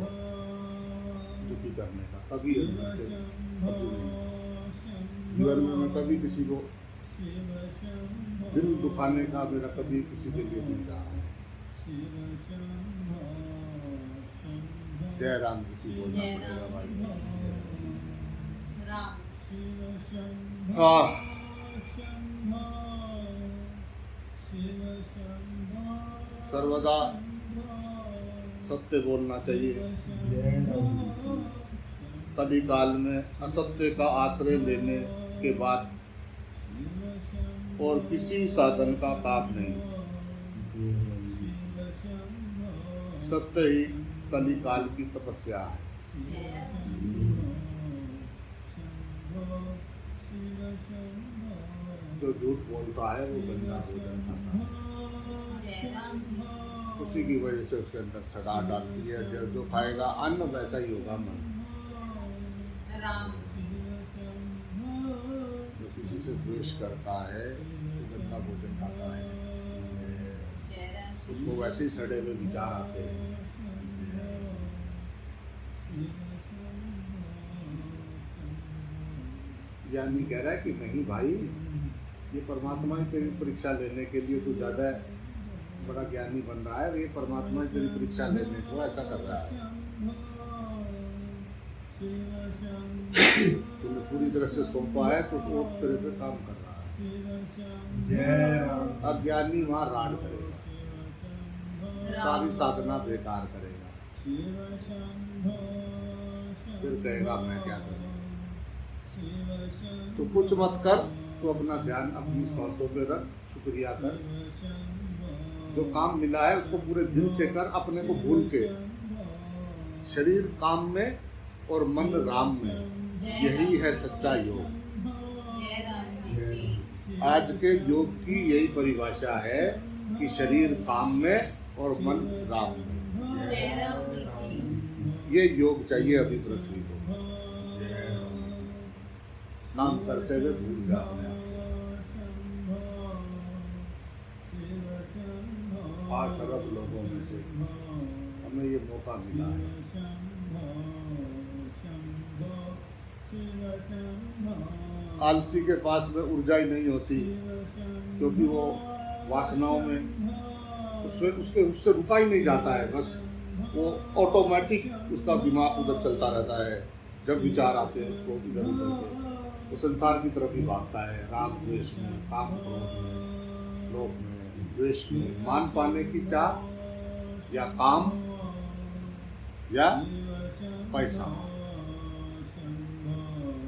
दुखी करने का, कभी अंदर से कभी नहीं। जीवन में मैं कभी किसी को दिल दुखाने का मेरा कभी किसी के लिए नहीं रहा है। जय राम जी की बोलना जय पड़ेगा राम भाई। राम सर्वदा सत्य बोलना चाहिए। कभी काल में असत्य का आश्रय लेने के बाद और किसी साधन का काम नहीं। सत्य ही कली काल की तपस्या है। जो झूठ बोलता है वो गंदा भोजन खाता है, उसी की वजह से उसके अंदर सड़ा डालती है। जो खाएगा अन्न वैसा ही होगा मन। राम जो किसी से द्वेष करता है वो गंदा भोजन खाता है, जय राम उसको वैसे ही सड़े हुए विचार आते हैं। ज्ञानी कह रहा है कि नहीं भाई, ये परमात्मा ही तेरी परीक्षा लेने के लिए तू ज्यादा बड़ा ज्ञानी बन रहा है, ये परमात्मा ही तेरी परीक्षा लेने को ऐसा कर रहा है। तूने पूरी तरह से सौंपा है तो वो तेरे पे काम कर रहा है। जय राम अज्ञानी वहाँ राड करेगा, सारी साधना बेकार करेगा, फिर कहेगा मैं क्या करूँ। तो कुछ मत कर, तो अपना ध्यान अपनी सांसों पे रख, शुक्रिया कर। जो काम मिला है उसको पूरे दिल से कर, अपने को भूल के। शरीर काम में और मन राम में, यही है सच्चा योग। जय राम जी की आज के योग की यही परिभाषा है कि शरीर काम में और मन राम में। जय राम जी की ये योग चाहिए अभी पृथ्वी को। काम करते हुए भूल गया अपने आप। 8 अरब लोगों में से हमें ये मौका मिला है। आलसी के पास में ऊर्जा ही नहीं होती, क्योंकि वो वासनाओं में उससे रुका ही नहीं जाता है। बस वो ऑटोमेटिक उसका दिमाग उधर चलता रहता है। जब विचार आते हैं उसको इधर उधर के वो संसार की तरफ ही भागता है। राग द्वेष में, काम क्रोध में, लोभ में, द्वेष में, मान पाने की चाह या काम या पैसा,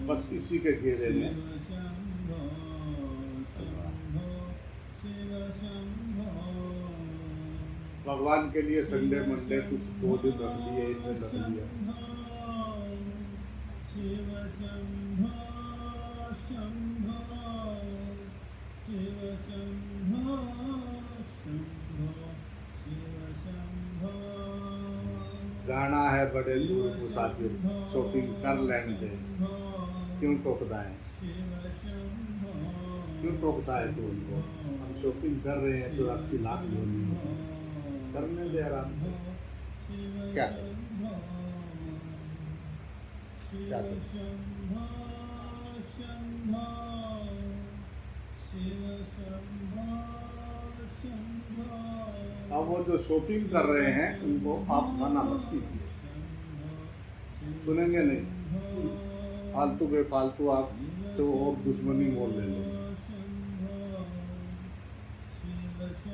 बस इसी के घेरे में भगवान के लिए संडे मंडे कुछ 2 दिन रख लिए, 1 दिन रख लिया। जाना है बड़े दूर मुसाफिर, शॉपिंग कर लेने दे। क्यों टोकता है? क्यों टोकता है? तो उनको हम शॉपिंग कर रहे हैं 84 लाख लोग, करने दे आराम से। क्या करें? क्या करें? अब वो जो शॉपिंग कर रहे हैं उनको आप मना मत कीजिए, सुनेंगे नहीं। फालतू बेफालतू आप तो और दुश्मनी मोल ले लो।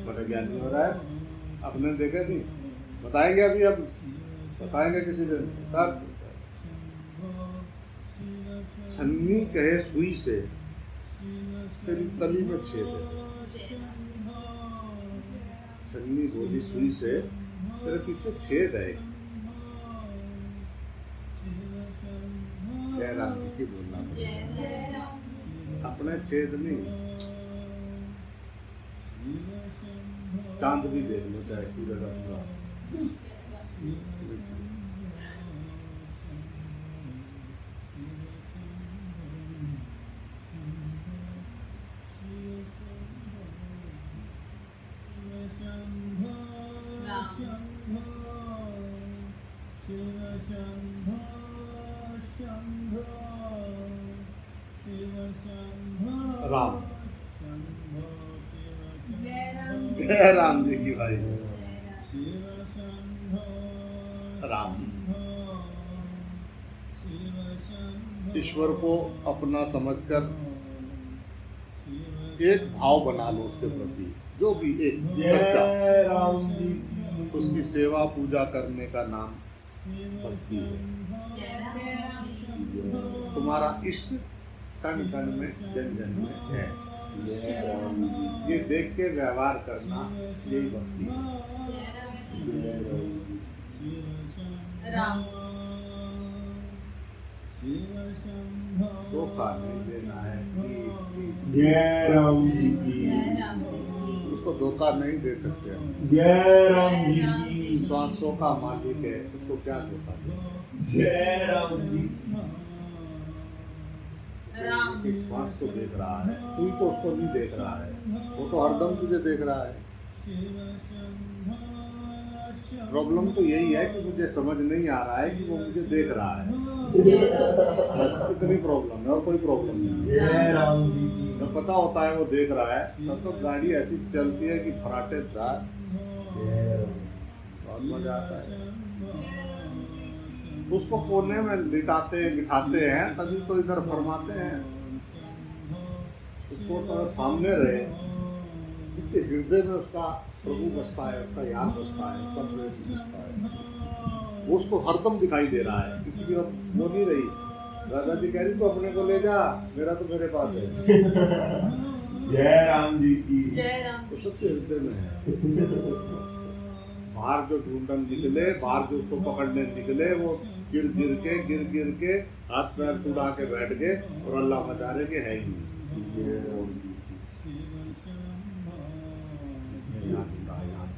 बड़ा ज्ञानी हो रहा है, आपने देखा नहीं? बताएंगे अभी, अब बताएंगे किसी दिन। तब छन्नी कहे सुई से तेरी तली में छेद है। छन्नी बोली सुई से तेरे पीछे छेद है। जय राम जी की बोलना, अपने छेद नहीं। चांद भी देख लो चाहे पूरे का पूरा। राम, जय राम जी की भाई। राम ईश्वर को अपना समझकर एक भाव बना लो उसके प्रति, जो भी एक सच्चा। जय राम जी। उसकी सेवा पूजा करने का नाम भक्ति है। तुम्हारा इष्ट कण कण में, जन जन में है। जय राम जी। ये देख के व्यवहार करना, यही भक्ति है। जय राम जी। राम धोखा नहीं देना है। जय राम जी की। उसको धोखा नहीं दे सकते हम। जय राम जी की। श्वासों का मालिक है, उसको क्या धोखा दे? जय राम जी। राम एक श्वास को देख रहा है, तू ही तो उसको नहीं देख रहा है। वो तो हरदम तुझे देख रहा है। प्रॉब्लम तो यही है कि मुझे समझ नहीं आ रहा है कि वो मुझे देख रहा है। बस इतनी प्रॉब्लम है और कोई प्रॉब्लम नहीं है। जय राम जी की। जब पता होता है वो देख रहा है, तब तो गाड़ी ऐसी चलती है कि फराटे दार, बहुत मजा आता है। उसको कोने में लिटाते बिठाते हैं, तभी तो इधर फरमाते हैं। उसको तो सामने रहे, जिसके हृदय में उसका प्रभु बसता है, उसका याद बसता है, उसका प्रेम बसता है, वो उसको हरदम दिखाई दे रहा है। किसी की वो नहीं रही। राधा जी कह रही तो अपने को ले जा, मेरा तो मेरे पास है। जय राम जी की। जय राम तो जी सबके हृदय में है। बाहर जो ढूंढन निकले, बाहर जो उसको पकड़ने निकले, वो गिर गिर के हाथ पैर तुड़ा के बैठ गए और अल्लाह मचा रहे के है ही नहीं। जय राम जी की। इसमें याद होता है, याद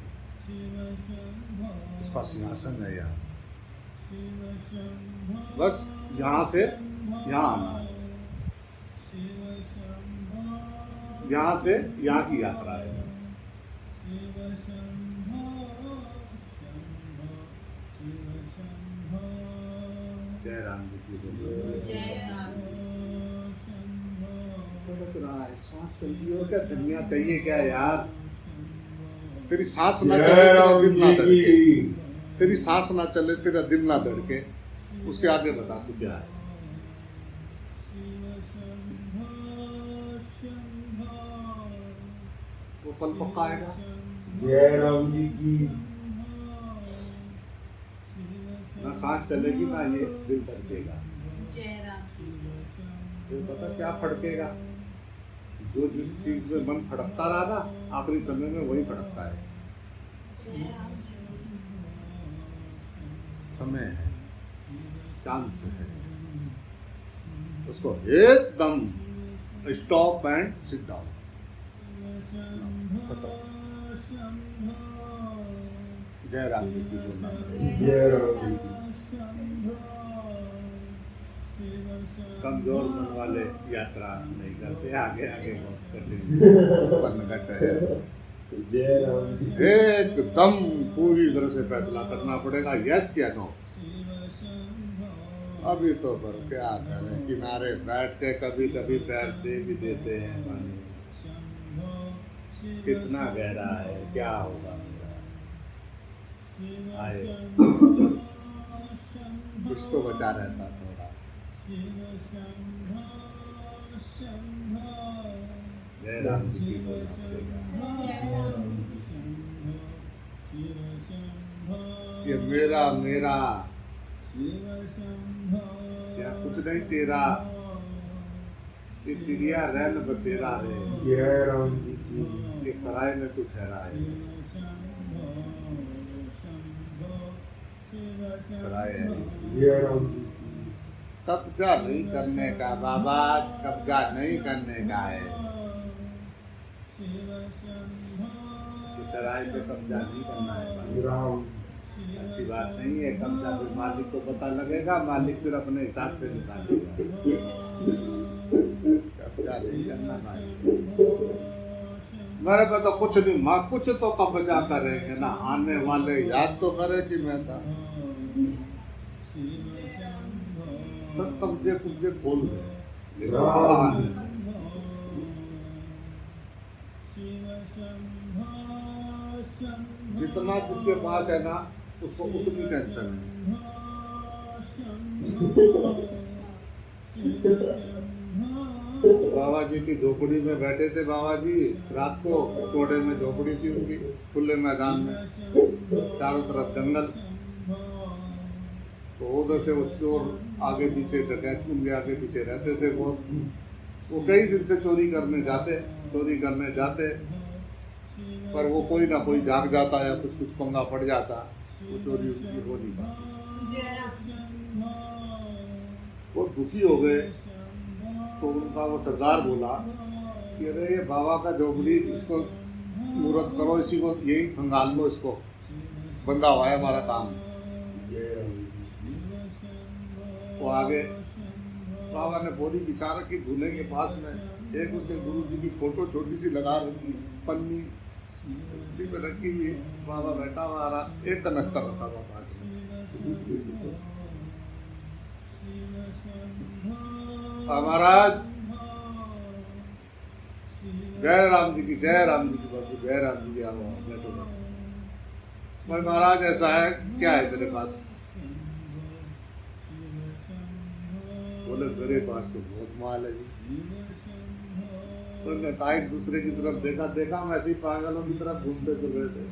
उसका सिंहासन है यहाँ। बस यहाँ से यहाँ आना है। यहाँ से यहाँ की यात्रा है बस। जय राम जी की बोलो। जय राम जी लग रहा है सांस चल रही है और क्या दुनिया चाहिए क्या यार। तेरी सांस ना चले जय तेरा राम दिल ना जी धड़के, की तेरी सांस ना चले तेरा दिल ना धड़के, उसके आगे बता तू क्या है। वो पल पक्का आएगा। जय राम जी की ना सांस चलेगी ना ये दिल धड़केगा। जय राम जी फिर पता क्या फड़केगा, जो जिस चीज में मन फड़कता रहा ना आखिरी समय में वही फड़कता है। जय राम जी समय है, चांस है, उसको एकदम स्टॉप एंड सिट डाउन। जय राम जी की बोलना पड़ेगा। जय राम जी की कमजोर मन वाले यात्रा नहीं करते, आगे आगे बहुत कठिन बनघट है। जय राम जी एकदम पूरी तरह से फैसला करना पड़ेगा, यस या नो। अभी तो पर क्या करें, किनारे बैठ के कभी कभी पैर दे भी देते हैं पानी। कितना गहरा है, क्या होगा आए कुछ तो बचा रहता थोड़ा। जय राम जी की बोलना पड़ेगा। ये मेरा मेरा क्या कुछ नहीं तेरा, ये चिड़िया रैन बसेरा रे, जय राम जी की ये सराय में तू ठहरा है। सराय है, जय राम जी की कब्जा नहीं करने का बाबा, कब्जा नहीं करने का है। ये सराय पे कब्जा नहीं करना है बाबा। राम अच्छी बात नहीं है कब्जा, फिर मालिक को पता लगेगा, मालिक फिर अपने हिसाब से निकालेगा। कब्जा नहीं करना भाई, मेरे पे तो कुछ नहीं, माँ कुछ तो कब्जा करेंगे ना, आने वाले याद तो करे कि मैं था। सब कब्जे कुब्जे खोल दे, लेकिन बाबा आने दे। जितना जिसके पास है ना उसको उतनी टेंशन है। बाबा जी की झोपड़ी में बैठे थे बाबा जी रात को, कोड़े में झोपड़ी थी उनकी, खुले मैदान में, चारों तरफ जंगल। तो उधर से वो चोर आगे पीछे, डकैत उनके आगे पीछे रहते थे। वो कई दिन से चोरी करने जाते, पर वो कोई ना कोई जाग जाता या कुछ कुछ पंगा पड़ जाता, वो चोरी उनकी हो नहीं पाती। जय राम जी वो दुखी हो गए तो उनका वो सरदार बोला कि अरे ये बाबा का झोपड़ी, इसको मुहूर्त करो, इसी को यही खंगाल लो, इसको बंदा हुआ है हमारा काम। जय राम जी वो आगे बाबा ने बोरी बिछा रखी धुने के पास में, एक उसके गुरु जी की फोटो छोटी सी लगा रखी, पन्नी पे रखी हुई, बाबा बैठा हुआ रहा, एक कनस्तर रखा हुआ पास में। महाराज जय राम जी की, जय राम जी की बाबू, जय राम जी की। आओ बैठो बैठो। भाई महाराज ऐसा है, क्या है तेरे पास? बोले मेरे पास तो बहुत माल है जी। तो उन्होंने कहा, एक दूसरे की तरफ देखा, हम ऐसे ही पागलों की तरफ घूमते फिर रहे थे।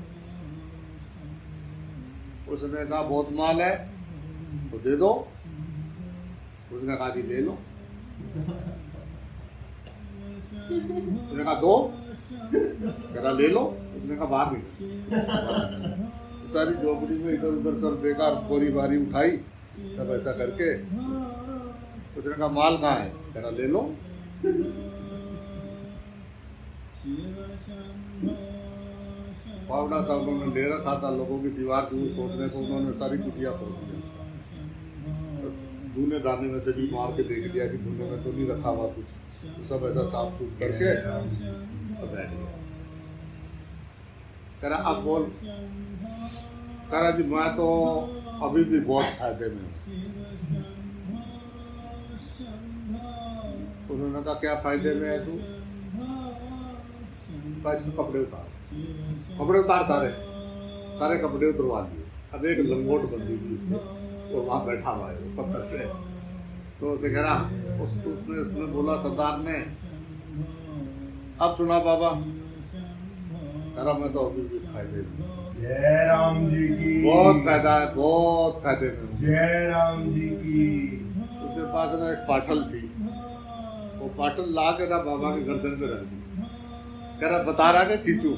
उसने कहा बहुत माल है तो दे दो। उसने कहा जी ले लो। उसने कहा दो, कह रहा ले लो। उसने कहा बाहर निकल। सारी झोपड़ी में इधर उधर सब देखा, बोरी बारी उठाई, सब ऐसा करके उसने कहा माल कहाँ है? कह रहा ले लो। पावड़ा साहब ने ले रखा था लोगों की दीवार दूर खोदने को, उन्होंने सारी कुटिया खोद दिया। धुने दाने में से भी मार के देख लिया कि धुने में तो नहीं रखा हुआ कुछ। तो सब ऐसा साफ सूफ करके जय राम जी और बैठ गया। कह रहा अब बोल। कह रहा जी मैं तो अभी भी बहुत फायदे में हूँ। तो उन्होंने कहा क्या फायदे में है तू? कहा इसके कपड़े उतार। कपड़े उतार सारे कपड़े उतरवा दिए। अब एक लंगोट बंदी थी उसने और वहाँ बैठा हुआ है वो पत्थर से। तो उसे कह रहा उसने बोला सरदार ने अब सुना बाबा। कह रहा मैं तो अभी भी फायदे में हूँ। जय राम जी की बहुत फायदा है, बहुत फायदे में हूँ। जय राम जी की उसके पास ना एक पाटल थी। वो पाटल ला के ना बाबा के गर्दन पे रख दी। कह रहा बता रहा है कि खींचू।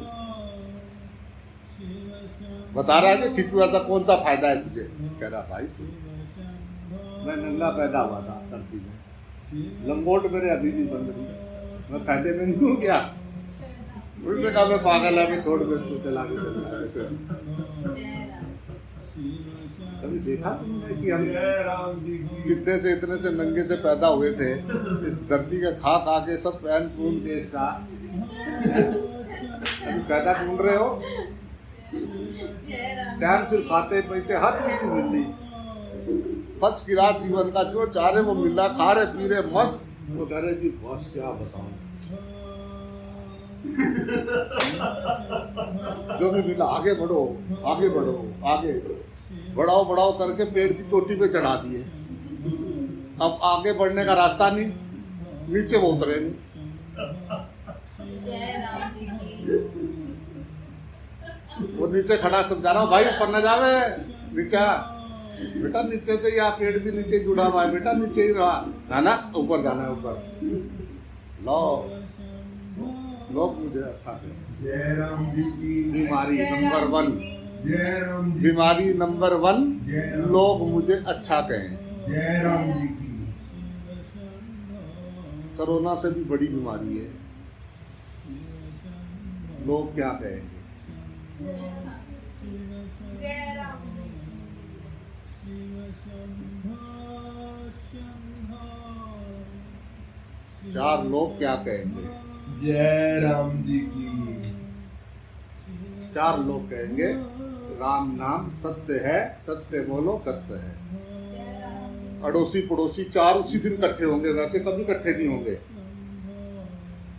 बता रहा है कि खींचू ऐसा कौन सा फायदा है तुझे? कह रहा भाई तू मैं नंगा पैदा हुआ था धरती में, लंगोट मेरे अभी भी बंद नहीं, मैं फायदे में नहीं हूँ क्या? उसने कहा मैं पागल है, मैं छोड़ के उसको चला के चला गया। जय राम। कभी देखा तुमने कि हम जय राम जी की कितने से इतने से नंगे से पैदा हुए थे, इस धरती का खा खा के सब पहन पून के इसका अभी पैदा ढूंढ रहे हो? जय राम। टाइम से खाते पीते हर चीज मिल रही, फर्स्ट क्लास जीवन का जो चाह रहे वो मिल रहा, खा रहे पी रहे मस्त। वो कह रहे जी बस क्या बताऊं, जो भी मिला आगे बढ़ो आगे बढ़ो आगे बढ़ाओ बढ़ाओ करके पेड़ की चोटी पे चढ़ा दिए। अब आगे बढ़ने का रास्ता नहीं, नीचे वो उतरे नहीं। जय राम जी की। वो नीचे खड़ा समझा रहा हूँ भाई ऊपर न जावे, नीचे आ। बेटा नीचे से या पेड़ भी नीचे जुड़ा हुआ है, बेटा नीचे ही रहा ना ऊपर जाना है ऊपर। लो लोग मुझे अच्छा कहें। जय राम जी की बीमारी नंबर 1, जय राम जी बीमारी नंबर 1 जय राम लोग मुझे अच्छा कहें। जय राम जी की कोरोना से भी बड़ी बीमारी है, लोग क्या कहेंगे। जय राम। 4 लोग क्या कहेंगे। जय राम जी की 4 लोग कहेंगे राम नाम सत्य है, सत्य बोलो सत्य है। अड़ोसी पड़ोसी 4 उसी दिन इकट्ठे होंगे, वैसे कभी इकट्ठे नहीं होंगे,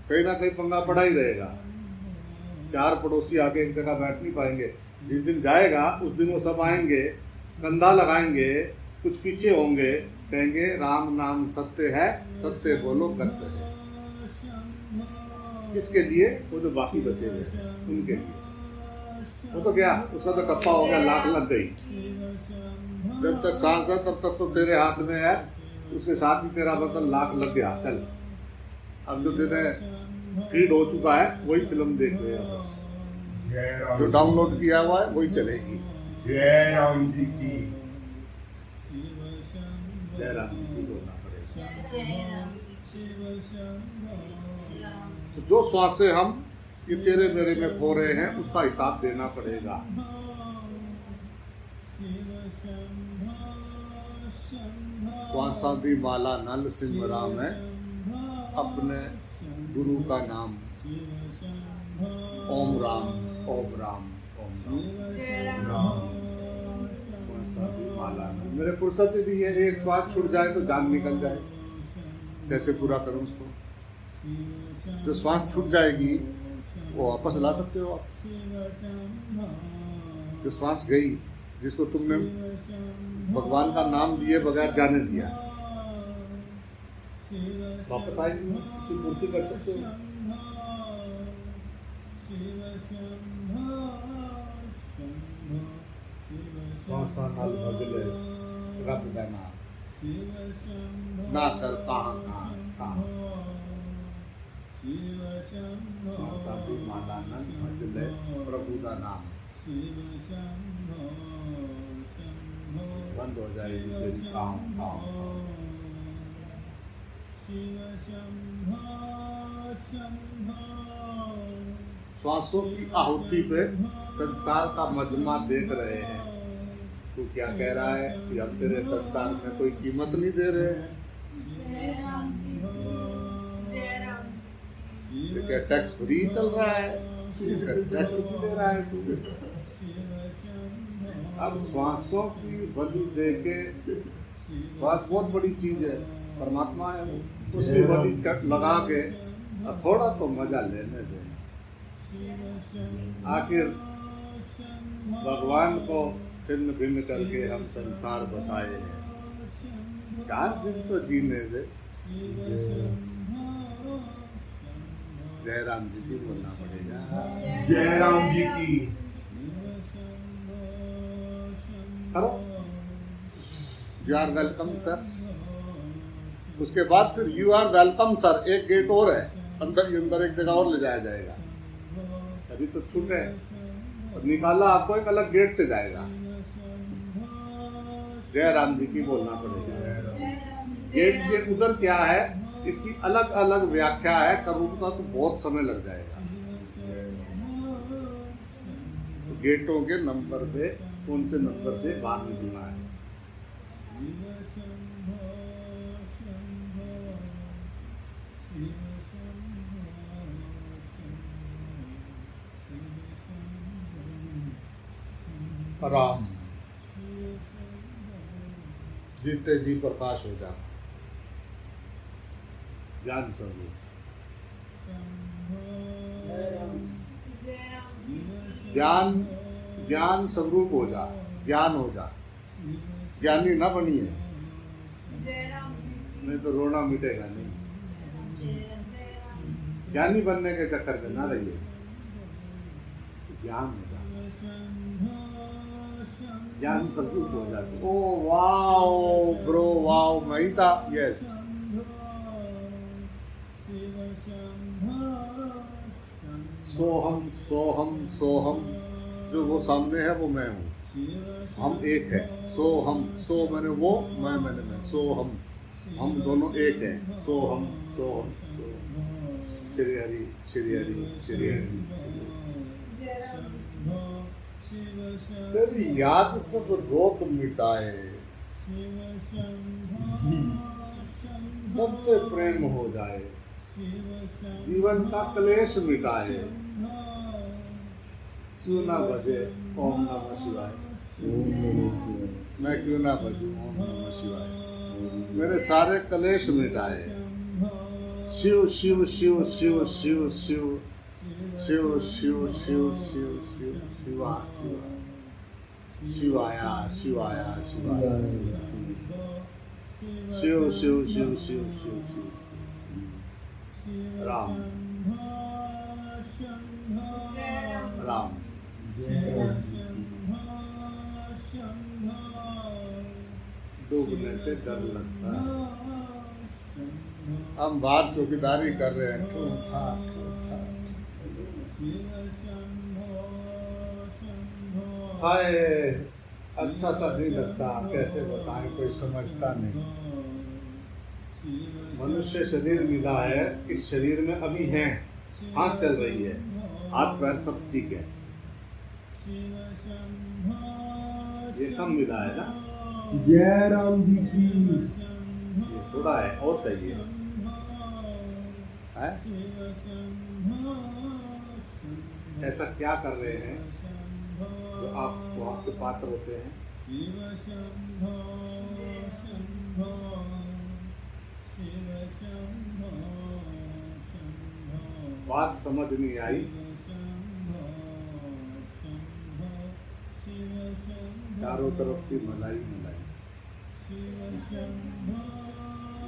कहीं ना कहीं पंगा पड़ा ही रहेगा। 4 पड़ोसी आके एक जगह बैठ नहीं पाएंगे। जिस दिन जाएगा उस दिन वो सब आएंगे, कंधा लगाएंगे, कुछ पीछे होंगे, कहेंगे राम नाम सत्य है, सत्य बोलो सत्य है। किसके लिए? वो जो बाकी बचे हुए हैं उनके लिए। वो तो क्या, उसका तो टप्पा हो गया, लाख लग गई। जब तक सांस है तब तक तो तेरे हाथ में है, उसके साथ ही तेरा मतलब लाख लग गया। चल अब जो तेरे फीड हो चुका है वही फिल्म देख रहे हैं बस, जय राम जो डाउनलोड किया हुआ है वही चलेगी। जय राम जी की जय राम जी को बोलना पड़ेगा। जय राम जी की। तो जो श्वास से हम ये तेरे मेरे में खो रहे हैं उसका हिसाब देना पड़ेगा। श्वासादि माला नल सिंह राम है, अपने गुरु का नाम ओम राम ओम राम ओम राम। जय राम। राम श्वासादि माला नल, मेरे फुर्सत भी है, एक श्वास छूट जाए तो जान निकल जाए, कैसे पूरा करूं उसको? जो श्वास छूट जाएगी वो वापस ला सकते हो आप। जो श्वास गई, जिसको तुमने भगवान का नाम लिए बगैर जाने दिया, वापस आएगी, उसकी पूर्ति कर सकते हो। श्वासा नाल बदले रब दा नाम, ना कर कहाँ कहाँ कहाँ। श्वासादि माला नल बदले प्रभु दा नाम, बंद हो जाएगी तेरी काम काम। श्वासों की आहुति पे संसार का मजमा देख रहे हैं। तू क्या कह रहा है कि हम तेरे संसार में कोई कीमत नहीं दे रहे हैं? जय राम जी की। जय राम जी ये क्या टैक्स फ्री चल रहा है? टैक्स भी ले रहा है तू। अब श्वासों की बलि दे के, श्वास बहुत बड़ी चीज है, परमात्मा है वो, उसकी बलि लगा के और थोड़ा तो मजा लेने दे। आखिर भगवान को छिन्न भिन्न करके हम संसार बसाए हैं, 4 दिन तो जीने दे। जय राम जी की बोलना पड़ेगा। जय राम जी की। करो, यू आर वेलकम सर। उसके बाद फिर यू आर वेलकम सर, एक गेट और है, अंदर ही अंदर एक जगह और ले जाया जाएगा। अभी तो छूटे और निकाला आपको एक अलग गेट से जाएगा। जय राम जी की बोलना पड़ेगा। गेट के उधर क्या है, इसकी अलग अलग व्याख्या है, करूंगा तो बहुत समय लग जाएगा। तो गेटों के नंबर पे कौन से नंबर से बाहर निकलना है। राम जीते जी प्रकाश हो जा, ज्ञान स्वरूप। जय राम जय राम जी की ज्ञान ज्ञान स्वरूप हो जा, ज्ञान हो जा, ज्ञानी ना बनी है, जय राम जी की नहीं तो रोना मिटेगा नहीं। जय राम जी ज्ञानी बनने के चक्कर में ना रहिए, ज्ञान हो जा, ज्ञान स्वरूप हो जाते। ओ वाओ ब्रो, वाओ, मैं ही था। यस, सोहम सोहम सोहम, जो वो सामने है वो मैं हूँ, हम एक है। सोहम, सो मैंने वो, मैं मैंने मैं, सोहम, हम दोनों एक हैं। सोहम सोहम सोहम। श्री हरि श्री हरि श्री हरि। जय राम तेरी याद सब रोग मिटाए, सबसे प्रेम हो जाए, जीवन का क्लेश मिटाए। क्यों ना बजे ओम नमः शिवाय, मैं क्यों ना बजूं ओम नमः शिवाय। मेरे सारे क्लेश मिटाए। शिव शिव शिव शिव शिव शिव शिव शिव शिव शिव शिव शिवा शिवाया शिवाया शिवाया शिव शिव शिव शिव शिव शिव राम राम। डूबने से डर लगता है। हम बाहर चौकीदारी कर रहे हैं, ठूठा ठूठा। हाय, अच्छा सा नहीं लगता, कैसे बताएं, कोई समझता नहीं। मनुष्य शरीर मिला है, इस शरीर में अभी है, सांस चल रही है, हाथ पैर सब ठीक है, ये कम मिला है ना। जय राम जी की। ये थोड़ा है, और चाहिए है? ऐसा क्या कर रहे हैं जो आप वहाँ के पात्र होते हैं? बात समझ नहीं आई। चारों तरफ की मलाई मलाई,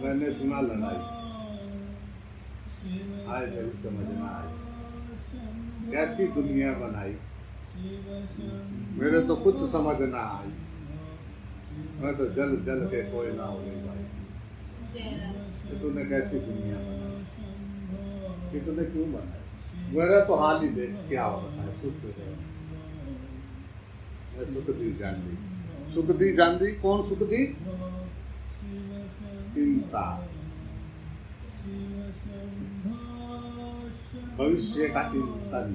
मैंने सुना लड़ाई, आए मेरी समझना आई, कैसी दुनिया बनाई, मेरे तो कुछ समझ ना आई, मैं तो जल जल के कोई ना हो गई भाई। ये तूने कैसी दुनिया बनाई, कि तूने क्यों बनाई? मेरा तो हाल ही देख क्या हो रहा है। सुख दे रहे, मैं सुख दी जानदी, सुख दी जानदी, कौन सुख दी? चिंता, भविष्य का चिंतन,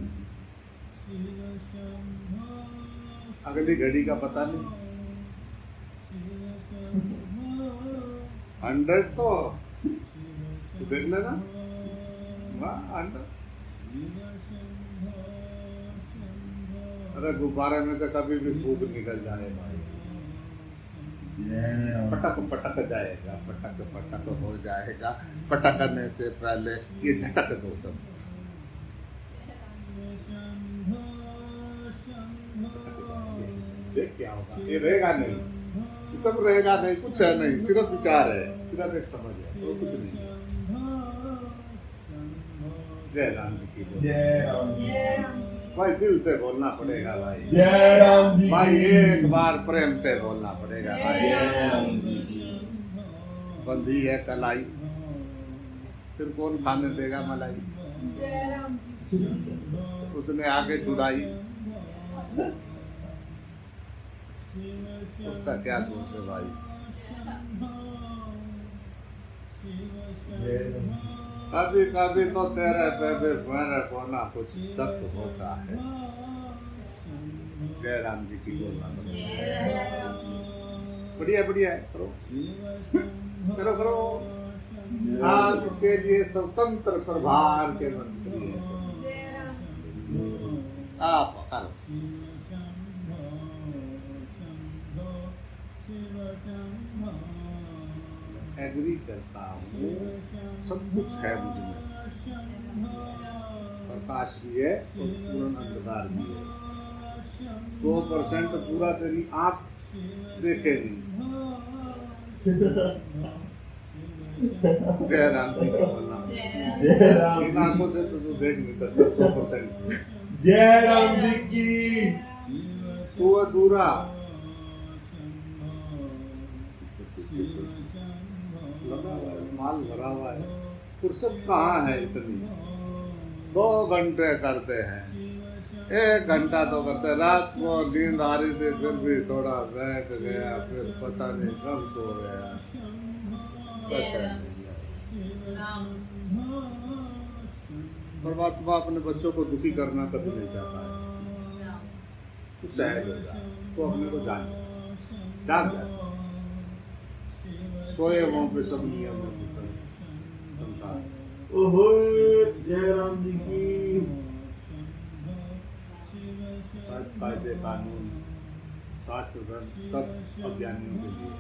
अगली घड़ी का पता नहीं। 100 तो देख लेना, दूंगा अंदर। अरे गुब्बारे में तो कभी भी फूक निकल जाए भाई, पटक पटक जाएगा, पटक पटक हो जाएगा। पटकने से पहले ये झटक दो सब। देख क्या होगा, ये रहेगा नहीं, ये सब रहेगा नहीं, कुछ है नहीं, सिर्फ विचार है, सिर्फ एक समझ है, तो कुछ नहीं है। जय राम जी की बोल। जय राम जी जय राम जी भाई दिल से बोलना पड़ेगा भाई, जय राम जी भाई एक बार प्रेम से बोलना पड़ेगा जय भाई। राम जी बंधी है कलाई, फिर कौन खाने देगा मलाई, जय राम जी उसने आगे छुड़ाई, उसका क्या दोष है भाई। जय राम जी कभी कभी तो तेरे पे भी मेरे को ना कुछ शक होता है। जय राम जी की बोलना जय राम जी बढ़िया बढ़िया है, करो करो करो। आप इसके लिए स्वतंत्र प्रभार के मंत्री हैं सब। जय राम जी आप करो। एग्री करता हूँ, सब कुछ है मुझ में, प्रकाश भी है और पूर्ण अंधकार भी है। 100% पूरा तेरी आँख देखेगी। जय राम जी का बोलना, जय राम इन जी आँखों से तो तू देख नहीं सकता 100%। जय राम जी की तू अधूरा पीछे से लगा हुआ है, माल भरा हुआ है, फुर्सत कहाँ है इतनी। 2 घंटे करते हैं, 1 घंटा तो करते। रात को नींद आ रही थी, फिर भी थोड़ा बैठ गया, फिर पता नहीं कब सो गया। जय राम परमात्मा अपने बच्चों को दुखी करना कभी नहीं चाहता है। राम तू सहज हो जा, तो अपने को जान जा। सोए वहाँ पे सब नियम है संसार। ओहो जय राम जी की शायद कायदे कानून शास्त्र धर्म सब अज्ञानियों के लिए।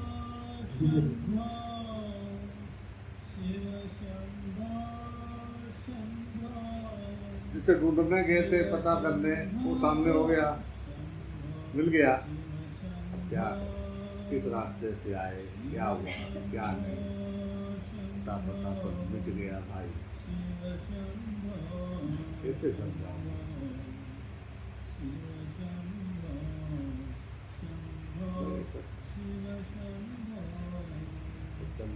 जिसे ढूंढने गए थे पता करने, वो सामने हो गया, मिल गया। अब क्या किस रास्ते से आए, क्या हुआ क्या नहीं, पता सब मिट गया भाई। कैसे समझाऊं? चल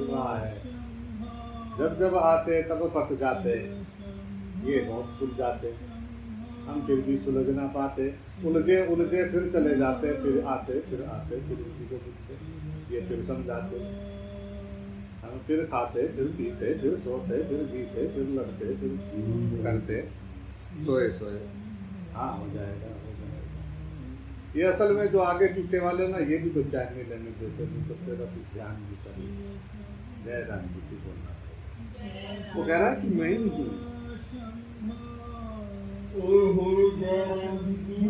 रहा है। जब जब आते तब फंस जाते, ये बहुत सुलझाते, हम फिर भी सुलझ ना पाते। उलझे उलझे फिर चले जाते, फिर आते फिर उसी को पूछते, ये फिर समझाते। हम फिर खाते फिर पीते फिर सोते फिर जीते फिर लड़ते फिर करते, सोए सोए। हाँ हो जाएगा हो जाएगा। ये असल में जो आगे पीछे वाले ना, ये भी तो चैन नहीं लेने देते, नहीं तो तेरा कुछ ध्यान नहीं करेंगे। जय राम जी की बोलना। वो कह रहा है कि मैं ही हूँ। ओहो जय राम जी की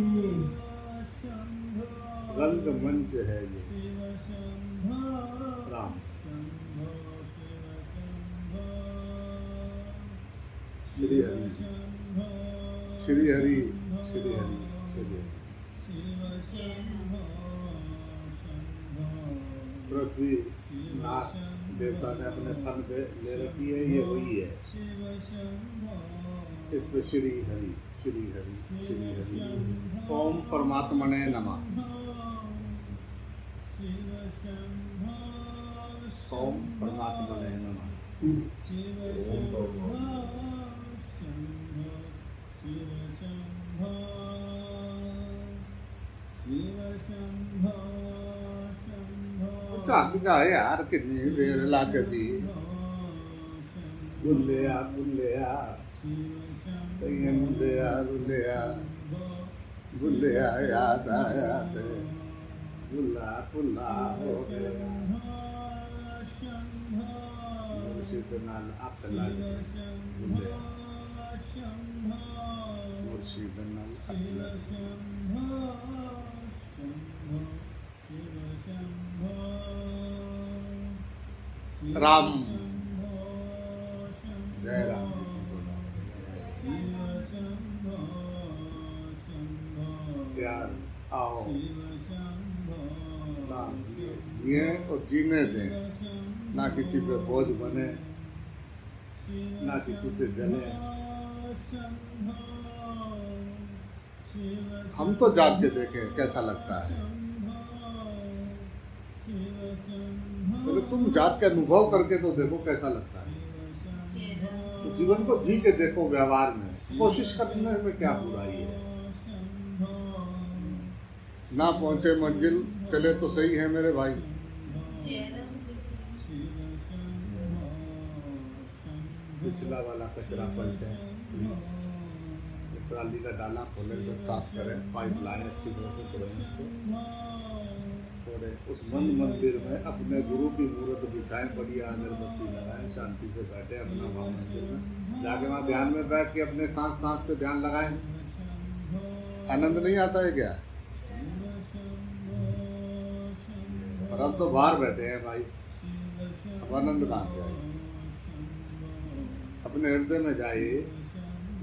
रंग मंच है ये राम। श्री हरि श्री हरि श्री हरि श्री हरि। पृथ्वी नाथ देवता ने अपने फन पे ले रखी है, ये वही है। इस पे श्री हरि श्री हरि श्री हरि। ओम परमात्मने नमः। ओम परमात्मने नमः। ढंग है यार, कितनी देर लगती। बुल्लिया बुल्लिया कहीं मुल्लिया रुलिया, बुल्लिया याद आया ते बुल्ला पुल्ला हो गया। मुर्शिद मुर्शिद नाल अख लड़ बुलिया मुर्शिद नाल अख लड़ राम जय राम यार आओ नाम जिए और जीने दें, ना किसी पे बोझ बने, ना किसी से जले। हम तो जाग के देखें कैसा लगता है, तो तुम जाग के अनुभव करके तो देखो कैसा लगता है। तो जीवन को जी के देखो, व्यवहार में कोशिश करने में क्या बुराई है। ना पहुंचे मंजिल चले तो सही है मेरे भाई। पिछला वाला कचरा पलटे, ट्राली का डाला खोले, सब साफ करें, पाइप लाएं अच्छी तरह से, तोड़ें उसको, थोड़े उस मन मंदिर में अपने गुरु की मूर्त बिछाएं, बढ़िया अगरबत्ती लगाएं, शांति से बैठे अपना वहाँ मंदिर में जाके वहाँ ध्यान में बैठ के अपने सांस सांस पे ध्यान लगाएं। आनंद नहीं आता है क्या? और अब तो बाहर बैठे हैं भाई, अब आनंद कहाँ से आए? अपने हृदय में जाइए,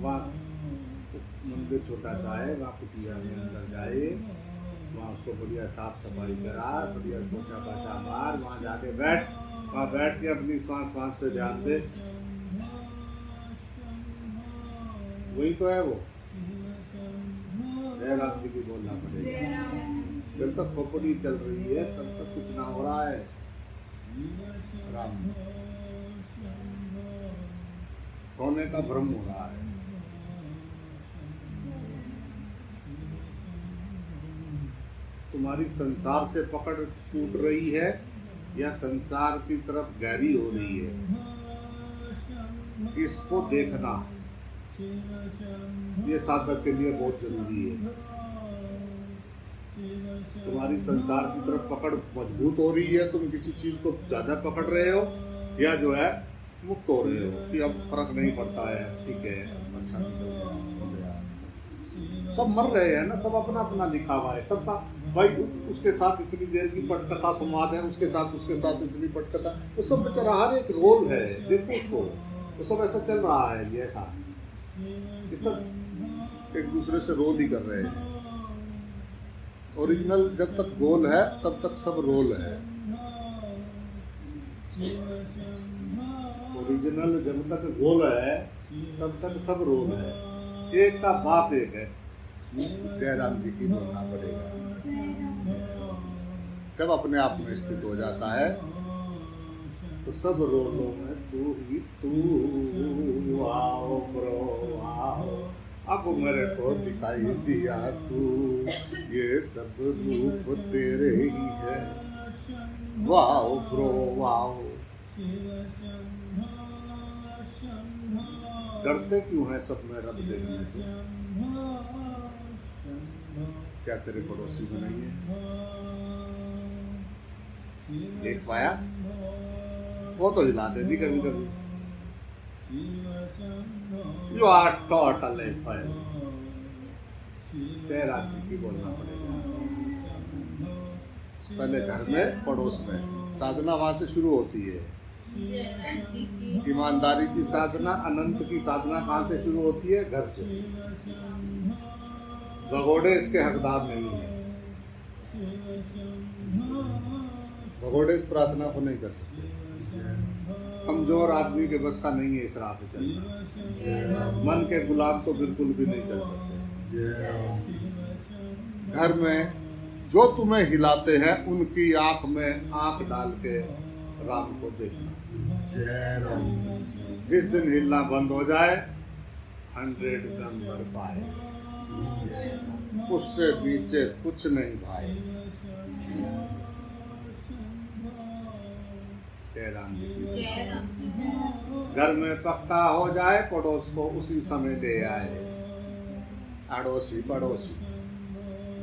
वहाँ मंदिर छोटा सा है, वहाँ कुटिया में अंदर जाइए, वहाँ उसको बढ़िया साफ सफाई करा, बढ़िया पोछा पाछा मार, वहाँ जाके बैठ, वहाँ बैठ के अपनी सांस सांस पे ध्यान दे। वही तो है वो। जय राम जी की बोलना पड़ेगा। जब तक खोपड़ी चल रही है तब तक कुछ ना हो रहा है। राम होने का भ्रम हो रहा है। तुम्हारी संसार से पकड़ टूट रही है या संसार की तरफ गहरी हो रही है, इसको देखना ये साधक के लिए बहुत जरूरी है। तुम्हारी संसार की तरफ पकड़ मजबूत हो रही है, तुम किसी चीज को ज्यादा पकड़ रहे हो, या जो है मुक्त हो रहे हो कि अब फर्क नहीं पड़ता है, ठीक है, अच्छा निकल गया, हो गया। सब मर रहे हैं ना, सब अपना अपना लिखा हुआ है सबका। भाई उसके साथ इतनी देर की पटकथा संवाद है, उसके साथ इतनी पटकथा, वो सब बेचारा हर एक रोल है, देखो उसको, वो सब ऐसा चल रहा है, ये ऐसा ये सब एक दूसरे से रोल ही कर रहे हैं। ओरिजिनल जब तक गोल है तब तक सब रोल है। ओरिजिनल जब तक गोल है तब तक सब रोल है। एक का बाप एक है। जय राम जी की बोलना पड़ेगा। जब अपने आप में स्थित हो जाता है तो सब रोलों में तू ही तू, आओ ब्रो आओ, अब मेरे को दिखाई दिया तू, ये सब रूप तेरे ही है, वाओ ब्रो वाओ। डरते क्यों है सब में रब देखने से? क्या तेरे पड़ोसी में नहीं है? देख पाया? वो तो हिला देती कभी कभी। You are totally fine. तेरा की बोलना पड़ेगा। पहले घर में, पड़ोस में। साधना वहां से शुरू होती है। ईमानदारी की साधना, अनंत की साधना कहाँ से शुरू होती है? घर से। भगोड़े इसके हकदार नहीं है। भगोड़े इस प्रार्थना को नहीं कर सकते। कमजोर आदमी के बस का नहीं है इस राह पे चलना। मन के गुलाम तो बिल्कुल भी नहीं चल सकते। घर में जो तुम्हें हिलाते हैं उनकी आंख में आंख डाल के राम को देखना। जिस दिन हिलना बंद हो जाए 100 नंबर पाए, उससे नीचे कुछ नहीं भाई। जय राम जी। घर में पक्का हो जाए, पड़ोस को उसी समय ले आए। अड़ोसी पड़ोसी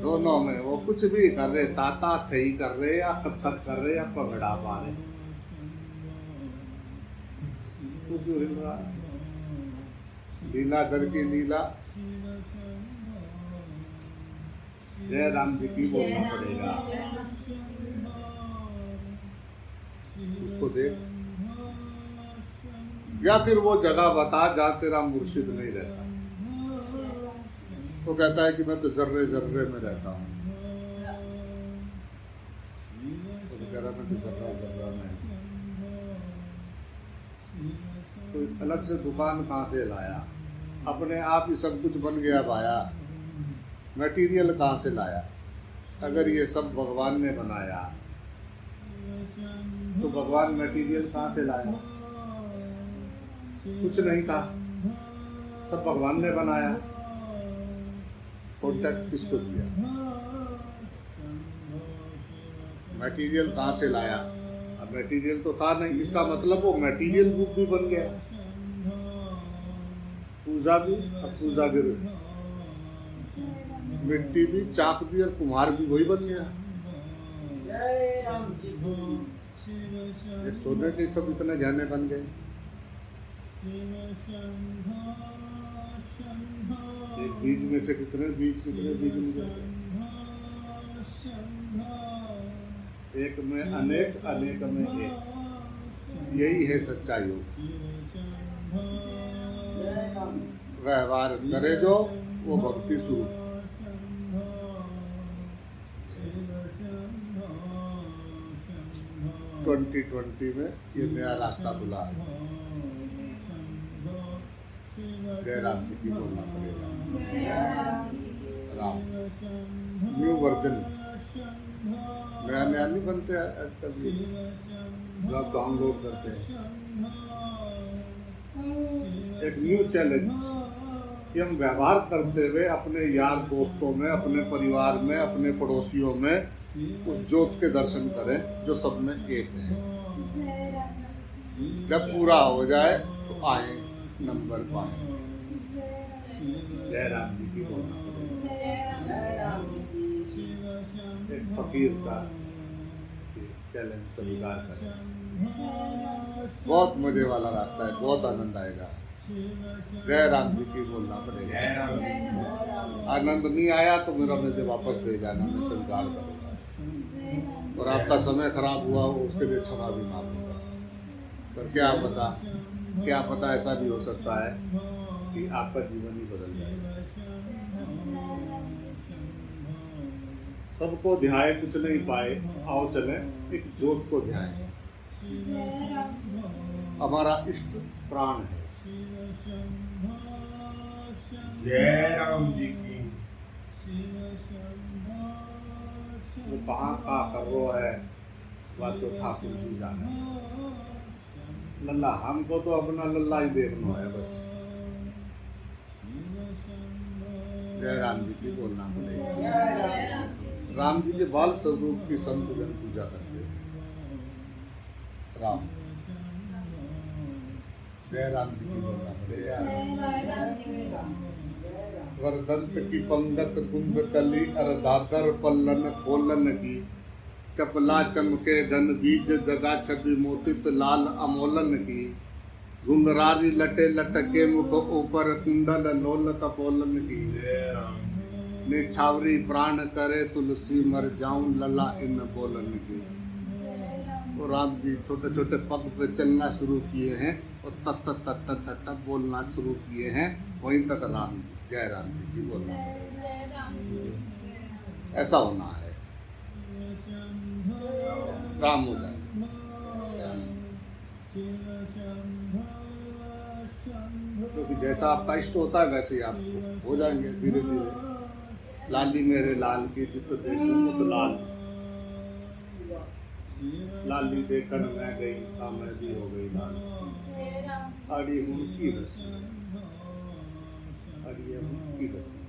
दोनों में वो कुछ भी कर रहे, ताता थई कर रहे या कत्थक कर रहे या पगड़ा पा रहे, तू क्यों हिल रहा है? लीलाधर की लीला जय राम जी की बोलना पड़ेगा। उसको देख, या फिर वो जगह बता जहाँ तेरा मुर्शिद नहीं रहता। तो कहता है कि मैं तो जर्रे जर्रे में रहता हूँ। तो कह रहा मैं तो जर्रा जर्रा में। तो अलग से दुकान कहाँ से लाया? अपने आप ही सब कुछ बन गया भाया। मटेरियल कहाँ से लाया? अगर ये सब भगवान ने बनाया तो भगवान मटेरियल कहाँ से लाया? कुछ नहीं था, सब भगवान ने बनाया। कॉन्टेक्ट किसको दिया? मटेरियल कहाँ से लाया? अब मटेरियल तो था नहीं, इसका मतलब वो मटेरियल रूप भी बन गया। पूजा भी, अब पूजागिर भी, मिट्टी भी, चाक भी और कुम्हार भी वही बन गया। जय राम जी की। ये सोने के सब इतने गहने बन गए। एक बीज में से कितने बीज निकल गए। एक में अनेक, अनेक में एक। यही है सच्चा योग। जय राम जी। व्यवहार करे जो वो भक्ति स्वरूप। 2020 में ये नया रास्ता खुला है। जय राम जी की बोलना पड़ेगा। राम न्यू वर्जन, नया नया नहीं बनते कभी, जो आप डाउनलोड करते हैं। एक न्यू चैलेंज कि हम व्यवहार करते हुए अपने यार दोस्तों में, अपने परिवार में, अपने पड़ोसियों में उस ज्योत के दर्शन करें जो सब में एक है। जब पूरा हो जाए तो आए, नंबर पाए। जय राम जी की बोलना पड़ेगा। जय राम जी की। एक फकीर का चैलेंज स्वीकार करें। बहुत मजे वाला रास्ता है, बहुत आनंद आएगा। जय राम जी की बोलना पड़ेगा। आनंद नहीं आया तो मेरा मुझे वापस दे जाना, मैं स्वीकार करूँगा। और आपका समय खराब हुआ हो उसके लिए क्षमा भी मांगूंगा। पर क्या पता ऐसा भी हो सकता है कि आपका जीवन ही बदल जाए। सबको ध्याए कुछ नहीं पाए, आओ चले एक ज्योत को ध्याए। हमारा इष्ट प्राण है। जय राम जी की। वो कहाँ का कर रहा है वह तो ठाकुर जी जाने। लल्ला, हमको तो अपना लल्ला ही देखना है बस। जय राम जी की बोलना पड़ेगा। जय राम जी। राम जी के बाल स्वरूप की संत जन पूजा करते हैं। राम, जय राम जी की बोलना पड़ेगा। वरदंत की पंगत कुंद कली अरदादर पल्लन खोलन की, चपला चमके घन बीज जगा छवि मोतित लाल अमोलन की, घुंघरारी लटे लटके मुख ऊपर कुंडल लोल कपोलन की, जय राम जी। निछावरी प्राण करे तुलसी मर जाऊं लला इन बोलन की। और राम जी छोटे छोटे पग पे चलना शुरू किए हैं और तत तत तत तत तत तत बोलना शुरू किए हैं। वहीं तक राम जी, जय राम जी की बोलना पड़ेगा। ऐसा होना है, राम हो जाए। क्योंकि जैसा आपका इष्ट होता है वैसे ही आप हो जाएंगे धीरे धीरे। लाली मेरे लाल की जित देखूं तो लाल, लाली देखकर मैं गई था मैं भी हो गई लाल। अड़ी उनकी रसी, अड़ी उनकी रसी।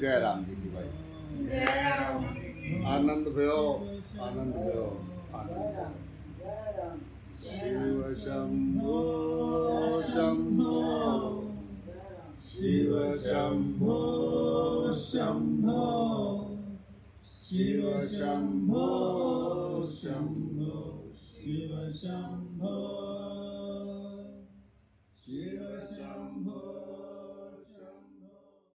जय राम जी की भाई। जय राम जी की। आनंद भयो, आनंद भयो, आनंद भयो। जय राम। शिव शंभो शंभो, शिव शंभो शंभो, शिव शंभो शंभो, शिव शंभो